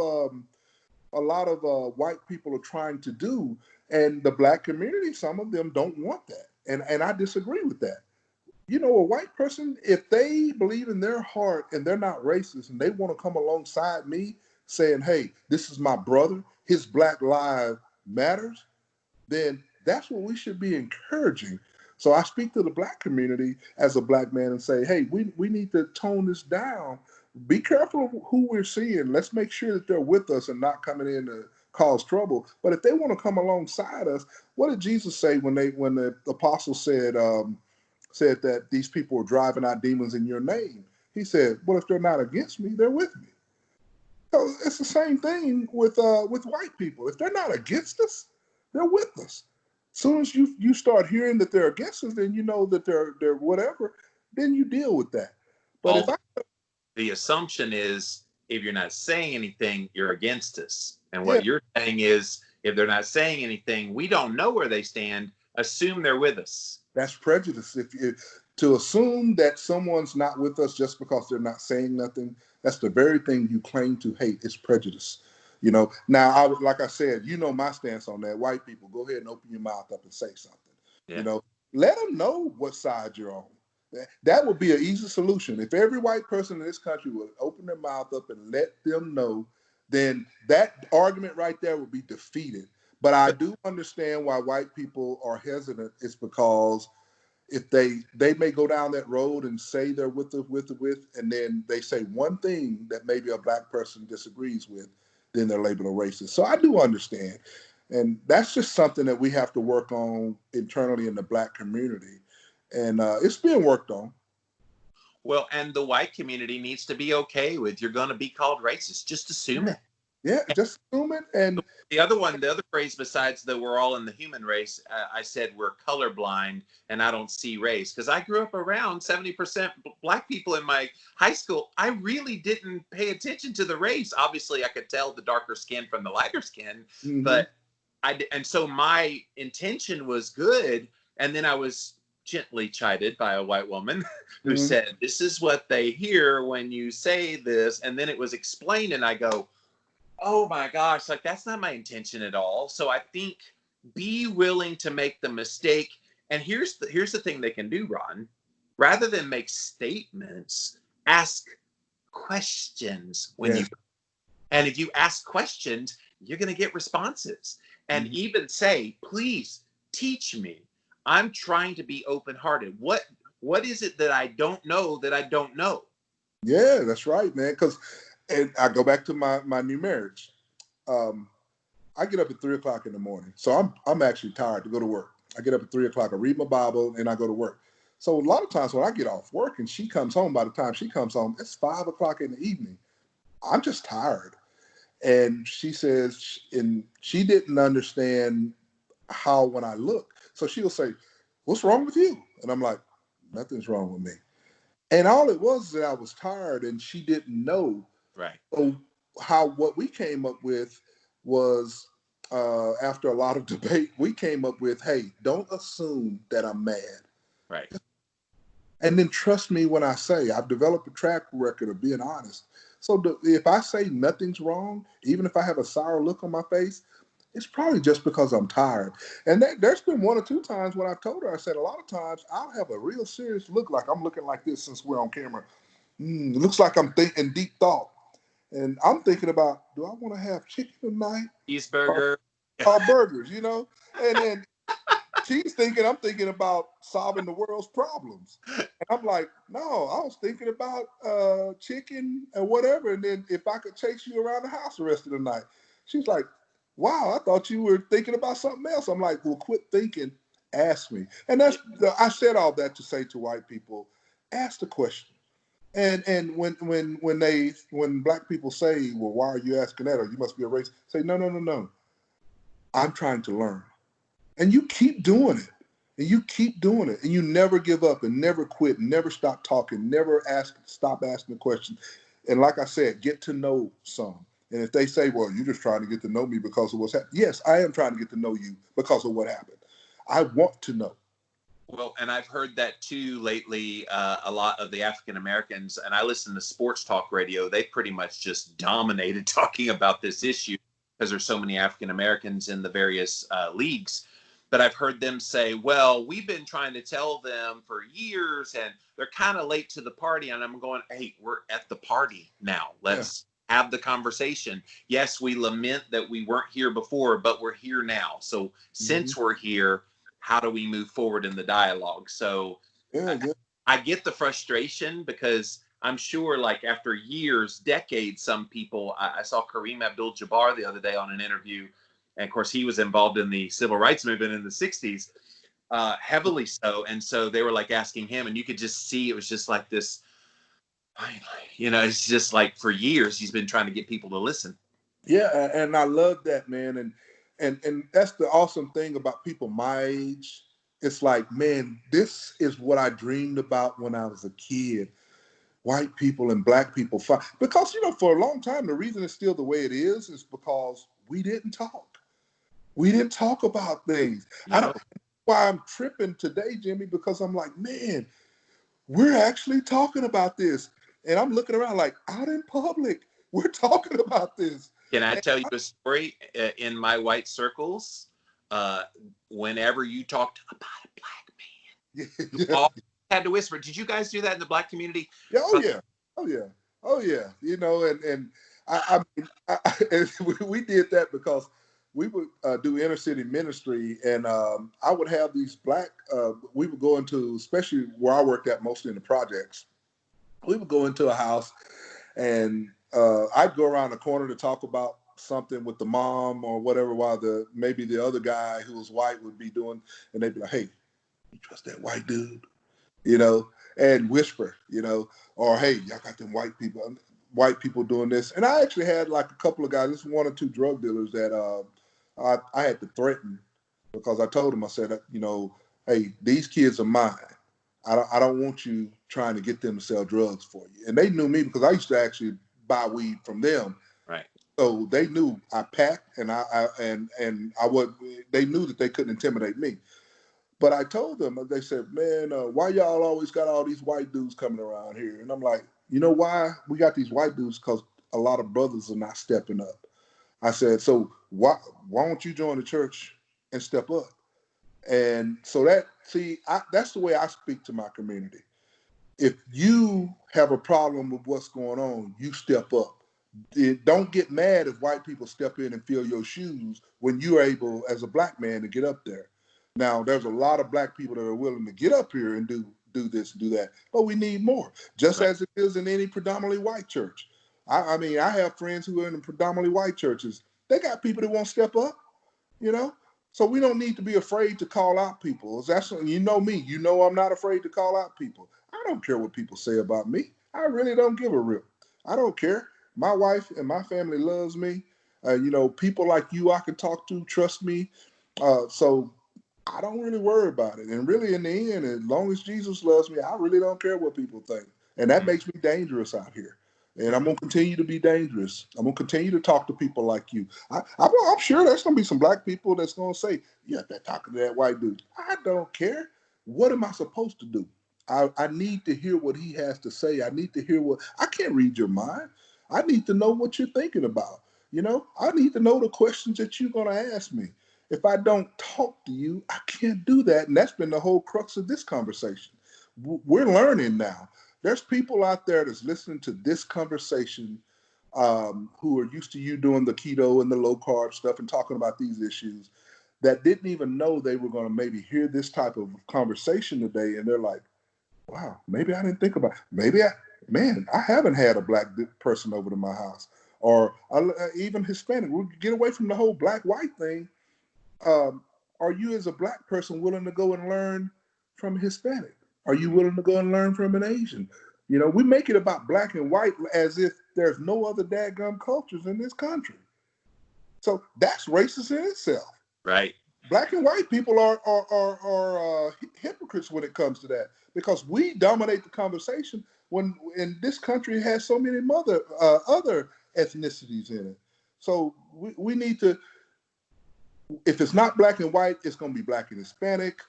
white people are trying to do, and the Black community, some of them don't want that, and I disagree with that. You know, a white person, if they believe in their heart and they're not racist and they want to come alongside me saying, hey, this is my brother, his Black life matters, then that's what we should be encouraging. So I speak to the Black community as a Black man and say, hey, we need to tone this down. Be careful of who we're seeing. Let's make sure that they're with us and not coming in to cause trouble. But if they want to come alongside us, what did Jesus say when the apostles said that these people were driving out demons in your name? He said, well, if they're not against me, they're with me. So it's the same thing with white people. If they're not against us, they're with us. As soon as you start hearing that they're against us, then you know that they're whatever. Then you deal with that. But All the assumption is if you're not saying anything, you're against us. And what you're saying is if they're not saying anything, we don't know where they stand. Assume they're with us. That's prejudice. If to assume that someone's not with us just because they're not saying nothing, that's the very thing you claim to hate. Is prejudice. You know. Now, like I said, you know my stance on that. White people, go ahead and open your mouth up and say something. Yeah. You know, let them know what side you're on. That would be an easy solution. If every white person in this country would open their mouth up and let them know, then that argument right there would be defeated. But I do understand why white people are hesitant. It's because if they may go down that road and say they're with, and then they say one thing that maybe a Black person disagrees with, then they're labeled a racist. So I do understand. And that's just something that we have to work on internally in the Black community. And it's being worked on. Well, and the white community needs to be okay with you're going to be called racist. Just assume it. Yeah, just assume it. And the other phrase besides that we're all in the human race, I said we're colorblind and I don't see race. Because I grew up around 70% Black people in my high school. I really didn't pay attention to the race. Obviously, I could tell the darker skin from the lighter skin. But and so my intention was good. And then I was gently chided by a white woman who said, this is what they hear when you say this. And then it was explained and I go, oh my gosh, like that's not my intention at all. So I think be willing to make the mistake. And here's the thing they can do, Ron. Rather than make statements, ask questions when you, and if you ask questions, you're going to get responses. And even say, please teach me. I'm trying to be open-hearted. What is it that I don't know that I don't know? Yeah, that's right, man. Because and I go back to my new marriage. I get up at 3:00 in the morning, so I'm actually tired to go to work. I get up at 3:00, I read my Bible, and I go to work. So a lot of times when I get off work and she comes home, by the time she comes home, it's 5:00 in the evening. I'm just tired. And she says, and she didn't understand how when I look. So she'll say, "What's wrong with you?" And I'm like, "Nothing's wrong with me." And all it was that I was tired, and she didn't know. Right. So what we came up with was after a lot of debate, we came up with, hey, don't assume that I'm mad. Right. And then trust me when I say I've developed a track record of being honest. So if I say nothing's wrong, even if I have a sour look on my face, it's probably just because I'm tired. And there's been one or two times when I told her, I said, a lot of times I'll have a real serious look, like I'm looking like this since we're on camera. It looks like I'm thinking deep thought. And I'm thinking about, do I want to have chicken tonight? Cheeseburger. Or burgers, you know? And then I'm thinking about solving the world's problems. And I'm like, no, I was thinking about chicken and whatever. And then if I could chase you around the house the rest of the night. She's like, wow, I thought you were thinking about something else. I'm like, well, quit thinking, ask me. And I said all that to say to white people, ask the question. And when Black people say, well, why are you asking that? Or you must be a racist. Say, no. I'm trying to learn. And you keep doing it. And you keep doing it. And you never give up and never quit, and never stop talking, never stop asking the questions. And like I said, get to know some. And if they say, well, you're just trying to get to know me because of what's happened. Yes, I am trying to get to know you because of what happened. I want to know. Well, and I've heard that too lately. A lot of the African Americans, and I listen to sports talk radio, they pretty much just dominated talking about this issue because there's so many African Americans in the various leagues. But I've heard them say, well, we've been trying to tell them for years and they're kind of late to the party. And I'm going, hey, we're at the party now. Let's have the conversation. Yes, we lament that we weren't here before, but we're here now. So since we're here, how do we move forward in the dialogue? So I get the frustration because I'm sure like after years, decades, some people, I saw Kareem Abdul-Jabbar the other day on an interview. And of course, he was involved in the civil rights movement in the 60s, heavily so. And so they were like asking him, and you could just see it was just like this, you know, it's just like for years, he's been trying to get people to listen. Yeah, and I love that, man. And that's the awesome thing about people my age. It's like, man, this is what I dreamed about when I was a kid. White people and black people fight. Because, you know, for a long time, the reason it's still the way it is because we didn't talk. We didn't talk about things. I don't know why I'm tripping today, Jimmy, because I'm like, man, we're actually talking about this. And I'm looking around like, out in public, we're talking about this. Can I tell you a story? In my white circles, whenever you talked about a black man, you all had to whisper. Did you guys do that in the black community? Oh yeah, oh yeah, oh yeah. You know, and I mean, and we did that because we would do inner city ministry, and I would have these black. We would go into, especially where I worked at, mostly in the projects. We would go into a house, and I'd go around the corner to talk about something with the mom or whatever, while maybe the other guy who was white would be doing, and they'd be like, "Hey, you trust that white dude?" You know, and whisper, you know, or hey, y'all got them white people doing this. And I actually had like a couple of guys, this one or two drug dealers that I had to threaten because I told them, I said, you know, hey, these kids are mine. I don't want you trying to get them to sell drugs for you. And they knew me because I used to actually buy weed from them. Right. So they knew I packed, and they knew that they couldn't intimidate me. But I told them, they said, man, why y'all always got all these white dudes coming around here? And I'm like, you know why we got these white dudes? Because a lot of brothers are not stepping up. I said, so why don't you join the church and step up? And so that's the way I speak to my community. If you have a problem with what's going on, you step up. Don't get mad if white people step in and fill your shoes when you're able, as a black man, to get up there. Now, there's a lot of black people that are willing to get up here and do this and do that, but we need more, just as it is in any predominantly white church. I mean, I have friends who are in the predominantly white churches. They got people that won't step up, you know? So we don't need to be afraid to call out people. That's, you know me. You know I'm not afraid to call out people. I don't care what people say about me. I really don't give a rip. I don't care. My wife and my family loves me. You know, people like you I can talk to, trust me. So I don't really worry about it. And really, in the end, as long as Jesus loves me, I really don't care what people think. And that makes me dangerous out here. And I'm going to continue to be dangerous. I'm going to continue to talk to people like you. I'm sure there's going to be some black people that's going to say, yeah, they're talking to that white dude. I don't care. What am I supposed to do? I need to hear what he has to say. I need to hear I can't read your mind. I need to know what you're thinking about. You know, I need to know the questions that you're going to ask me. If I don't talk to you, I can't do that. And that's been the whole crux of this conversation. We're learning now. There's people out there that's listening to this conversation who are used to you doing the keto and the low carb stuff and talking about these issues that didn't even know they were going to maybe hear this type of conversation today. And they're like, wow, maybe I didn't think about it. I haven't had a black person over to my house, or even Hispanic. We'll get away from the whole black-white thing. Are you, as a black person, willing to go and learn from a Hispanic? Are you willing to go and learn from an Asian? You know, we make it about black and white as if there's no other dadgum cultures in this country. So that's racist in itself. Right. Black and white people are hypocrites when it comes to that, because we dominate the conversation when in this country has so many other ethnicities in it. So we need to, if it's not black and white, it's going to be black and Hispanic,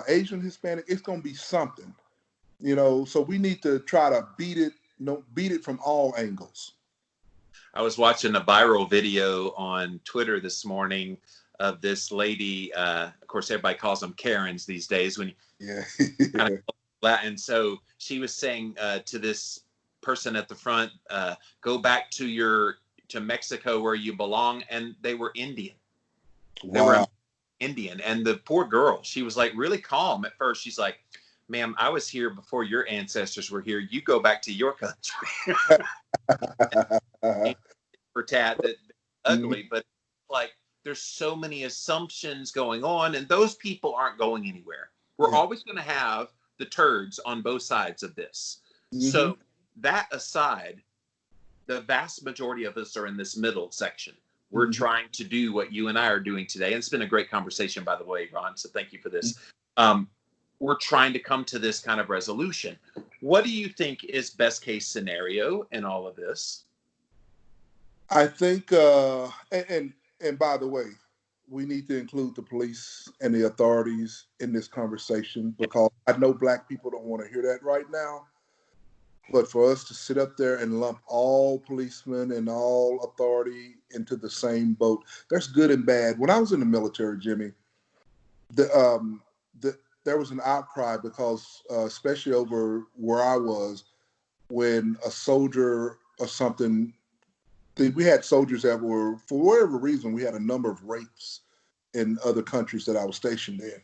Asian Hispanic. It's going to be something, So we need to try to beat it from all angles. I was watching a viral video on Twitter this morning of this lady. Of course, everybody calls them Karens these days. When Yeah. kind of and so she was saying to this person at the front, "Go back to Mexico where you belong," and they were Indian. They were Wow. Indian, and the poor girl, she was like really calm at first. She's like, "Ma'am, I was here before your ancestors were here. You go back to your country." For tat that ugly, but like there's so many assumptions going on, and those people aren't going anywhere. We're always going to have the turds on both sides of this. So that aside, the vast majority of us are in this middle section. We're trying to do what you and I are doing today, and it's been a great conversation, by the way, Ron. So thank you for this. We're trying to come to this kind of resolution. What do you think is best case scenario in all of this? I think, and by the way, we need to include the police and the authorities in this conversation, because I know black people don't want to hear that right now. But for us to sit up there and lump all policemen and all authority into the same boat, there's good and bad. When I was in the military, Jimmy, there was an outcry because, especially over where I was, when a soldier or something, we had soldiers that were, for whatever reason, we had a number of rapes in other countries that I was stationed in.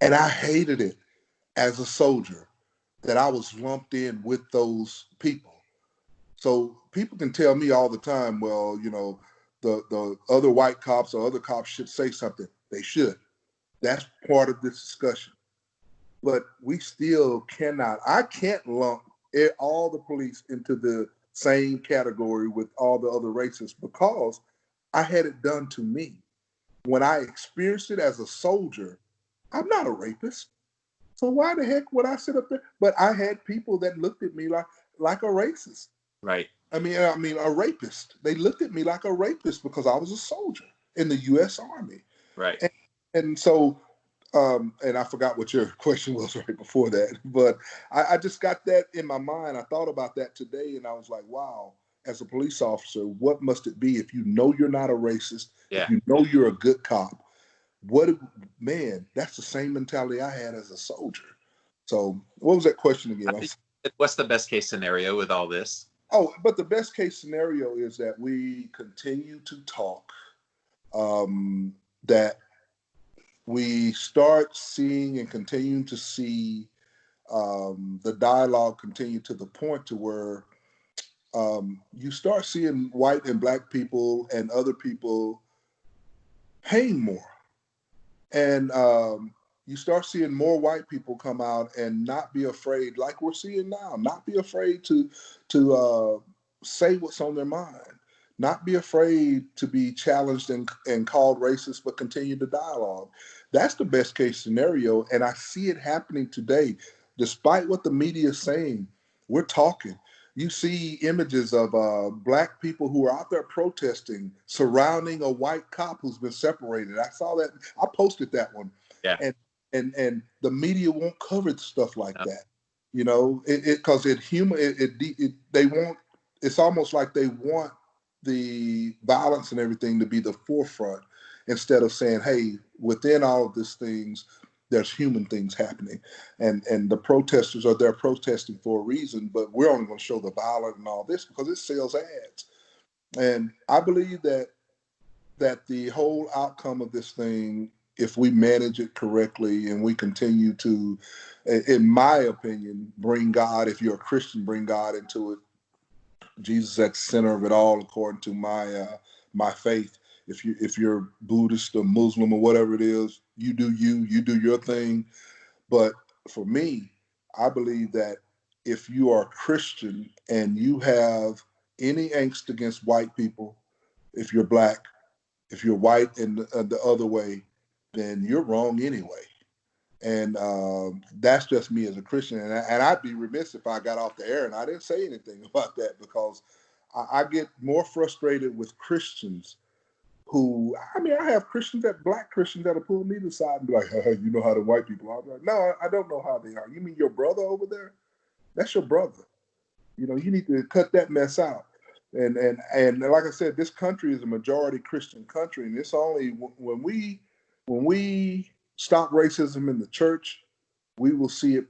And I hated it as a soldier that I was lumped in with those people. So people can tell me all the time, well, the other white cops or other cops should say something. They should. That's part of this discussion. But we still cannot, I can't lump all the police into the same category with all the other races, because I had it done to me. When I experienced it as a soldier, I'm not a rapist. So why the heck would I sit up there? But I had people that looked at me like a racist. Right. I mean, a rapist. They looked at me like a rapist because I was a soldier in the U.S. Army. Right. And so, and I forgot what your question was right before that, but I just got that in my mind. I thought about that today, and I was like, wow, as a police officer, what must it be if you know you're not a racist, if you know you're a good cop? Man, that's the same mentality I had as a soldier. So what was that question again? What's the best case scenario with all this? Oh, but the best case scenario is that we continue to talk, that we start seeing and continuing to see the dialogue continue to the point to where you start seeing white and black people and other people paying more. And you start seeing more white people come out and not be afraid, like we're seeing now, not be afraid to say what's on their mind, not be afraid to be challenged and called racist, but continue the dialogue. That's the best case scenario. And I see it happening today. Despite what the media is saying, we're talking. You see images of black people who are out there protesting, surrounding a white cop who's been separated. I saw that. I posted that one. Yeah. And the media won't cover stuff like that, because they want. It's almost like they want the violence and everything to be the forefront, instead of saying, hey, within all of these things, there's human things happening, and the protesters are there protesting for a reason, but we're only going to show the violence and all this because it sells ads. And I believe that the whole outcome of this thing, if we manage it correctly and we continue to, in my opinion, bring God, if you're a Christian, bring God into it, Jesus at the center of it all, according to my faith. If you're Buddhist or Muslim or whatever it is, you do your thing. But for me, I believe that if you are Christian and you have any angst against white people, if you're black, If you're white and the other way, then you're wrong anyway. And that's just me as a Christian. And I'd be remiss if I got off the air and I didn't say anything about that, because I get more frustrated with Christians who, I mean, I have black Christians that'll pull me to the side and be like, you know how the white people are. I'm like, no, I don't know how they are. You mean your brother over there? That's your brother. You know, you need to cut that mess out. And like I said, this country is a majority Christian country, and it's only when we stop racism in the church, we will see it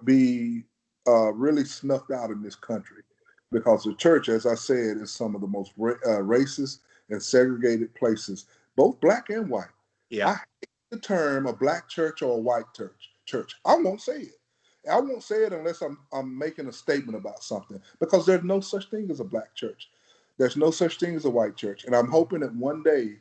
be really snuffed out in this country, because the church, as I said, is some of the most racist and segregated places, both black and white. Yeah. I hate the term a black church or a white church. I won't say it. I won't say it unless I'm making a statement about something, because there's no such thing as a black church. There's no such thing as a white church. And I'm hoping that one day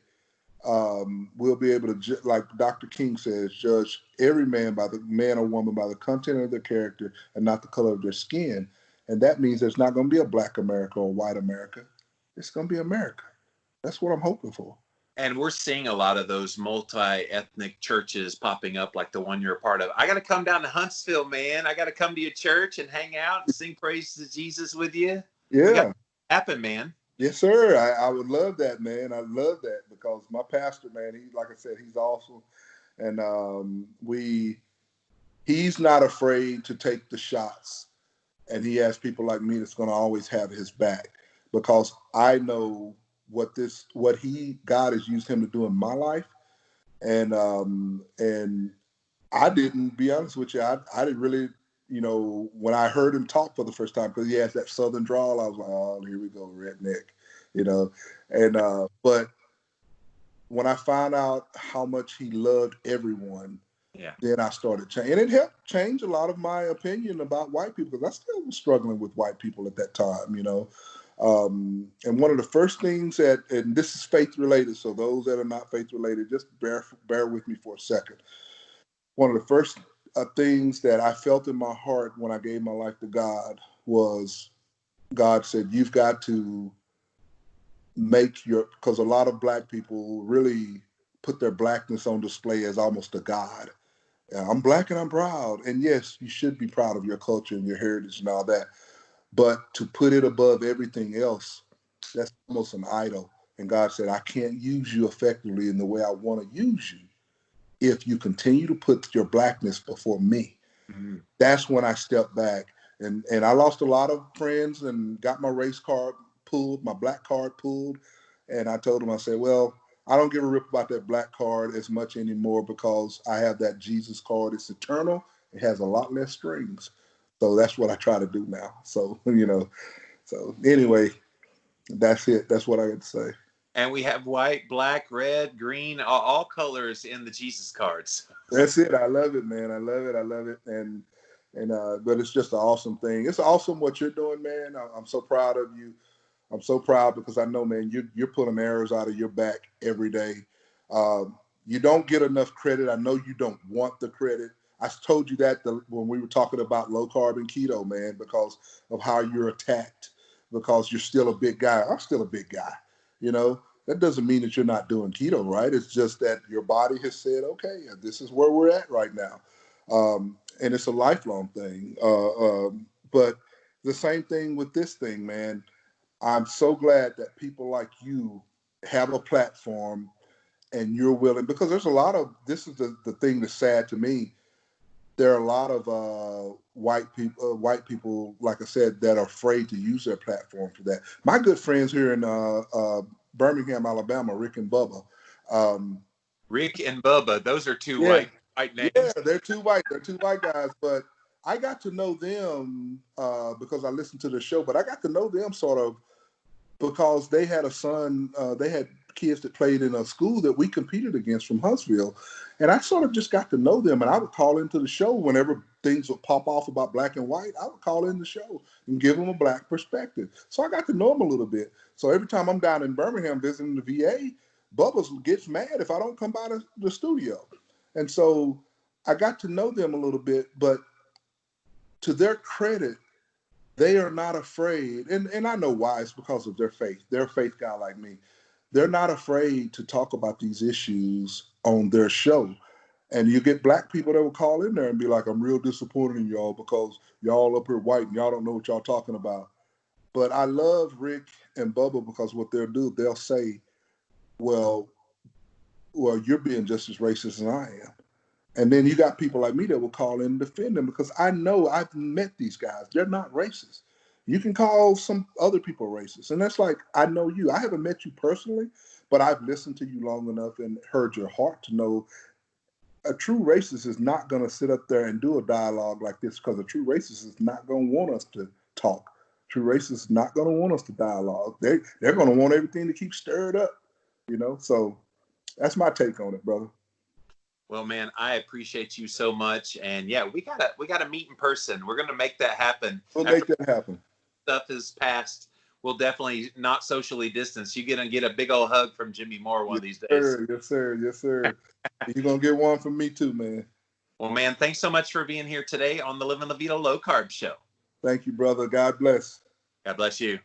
we'll be able to, like Dr. King says, judge every man or woman by the content of their character and not the color of their skin. And that means there's not going to be a black America or white America. It's going to be America. That's what I'm hoping for. And we're seeing a lot of those multi-ethnic churches popping up, like the one you're a part of. I got to come down to Huntsville, man. I got to come to your church and hang out and sing praises to Jesus with you. Yeah. We got to happen, man. Yes, sir. I would love that, man. I love that, because my pastor, man, he, like I said, he's awesome. And he's not afraid to take the shots. And he has people like me that's going to always have his back, because I know what God has used him to do in my life. And I didn't, be honest with you, I didn't really, when I heard him talk for the first time, because he has that Southern drawl, I was like, oh, here we go, redneck, And but when I found out how much he loved everyone, then I started changing. And it helped change a lot of my opinion about white people, because I still was struggling with white people at that time, And one of the first things and this is faith related, so those that are not faith related, just bear with me for a second. One of the first things that I felt in my heart when I gave my life to God was, God said, you've got to because a lot of black people really put their blackness on display as almost a god. I'm black and I'm proud. And yes, you should be proud of your culture and your heritage and all that. But to put it above everything else, that's almost an idol. And God said, I can't use you effectively in the way I want to use you if you continue to put your blackness before me. Mm-hmm. That's when I stepped back. And I lost a lot of friends and got my race card pulled, my black card pulled. And I told him, I said, well, I don't give a rip about that black card as much anymore, because I have that Jesus card. It's eternal. It has a lot less strings. So that's what I try to do now. So, so anyway, that's it. That's what I got to say. And we have white, black, red, green, all colors in the Jesus cards. That's it. I love it, man. I love it. And but it's just an awesome thing. It's awesome what you're doing, man. I'm so proud of you. I'm so proud, because I know, man, you're pulling arrows out of your back every day. You don't get enough credit. I know you don't want the credit. I told you that when we were talking about low carb and keto, man, because of how you're attacked, because you're still a big guy. I'm still a big guy. That doesn't mean that you're not doing keto, right? It's just that your body has said, okay, this is where we're at right now. And it's a lifelong thing. But the same thing with this thing, man. I'm so glad that people like you have a platform and you're willing, because there's a lot of, this is the thing that's sad to me. There are a lot of white people, like I said, that are afraid to use their platform for that. My good friends here in Birmingham, Alabama, Rick and Bubba. Rick and Bubba, those are two white names. Yeah, they're two white guys, but I got to know them because I listened to the show, but I got to know them sort of because they had a son, they had kids that played in a school that we competed against from Huntsville. And I sort of just got to know them, and I would call into the show whenever things would pop off about black and white. I would call in the show and give them a black perspective. So I got to know them a little bit. So every time I'm down in Birmingham visiting the VA, Bubba gets mad if I don't come by the studio. And so I got to know them a little bit, but to their credit, they are not afraid. And I know why. It's because of their faith. They're a faith guy like me. they're not afraid to talk about these issues on their show. And you get black people that will call in there and be like, I'm real disappointed in y'all because y'all up here white and y'all don't know what y'all talking about. But I love Rick and Bubba because what they'll do, they'll say, well, you're being just as racist as I am. And then you got people like me that will call in and defend them because I know I've met these guys. They're not racist. You can call some other people racist. And that's like, I know you. I haven't met you personally, but I've listened to you long enough and heard your heart to know a true racist is not going to sit up there and do a dialogue like this because a true racist is not going to want us to talk. True racists is not going to want us to dialogue. They're going to want everything to keep stirred up, you know? So that's my take on it, brother. Well, man, I appreciate you so much. And yeah, we gotta meet in person. We're gonna make that happen. We'll make that happen. Stuff is passed. We'll definitely not socially distance. You're gonna get a big old hug from Jimmy Moore one of these days. Sir, yes, sir. Yes, sir. You're gonna get one from me too, man. Well, man, thanks so much for being here today on the Living La Vida Low Carb Show. Thank you, brother. God bless. God bless you.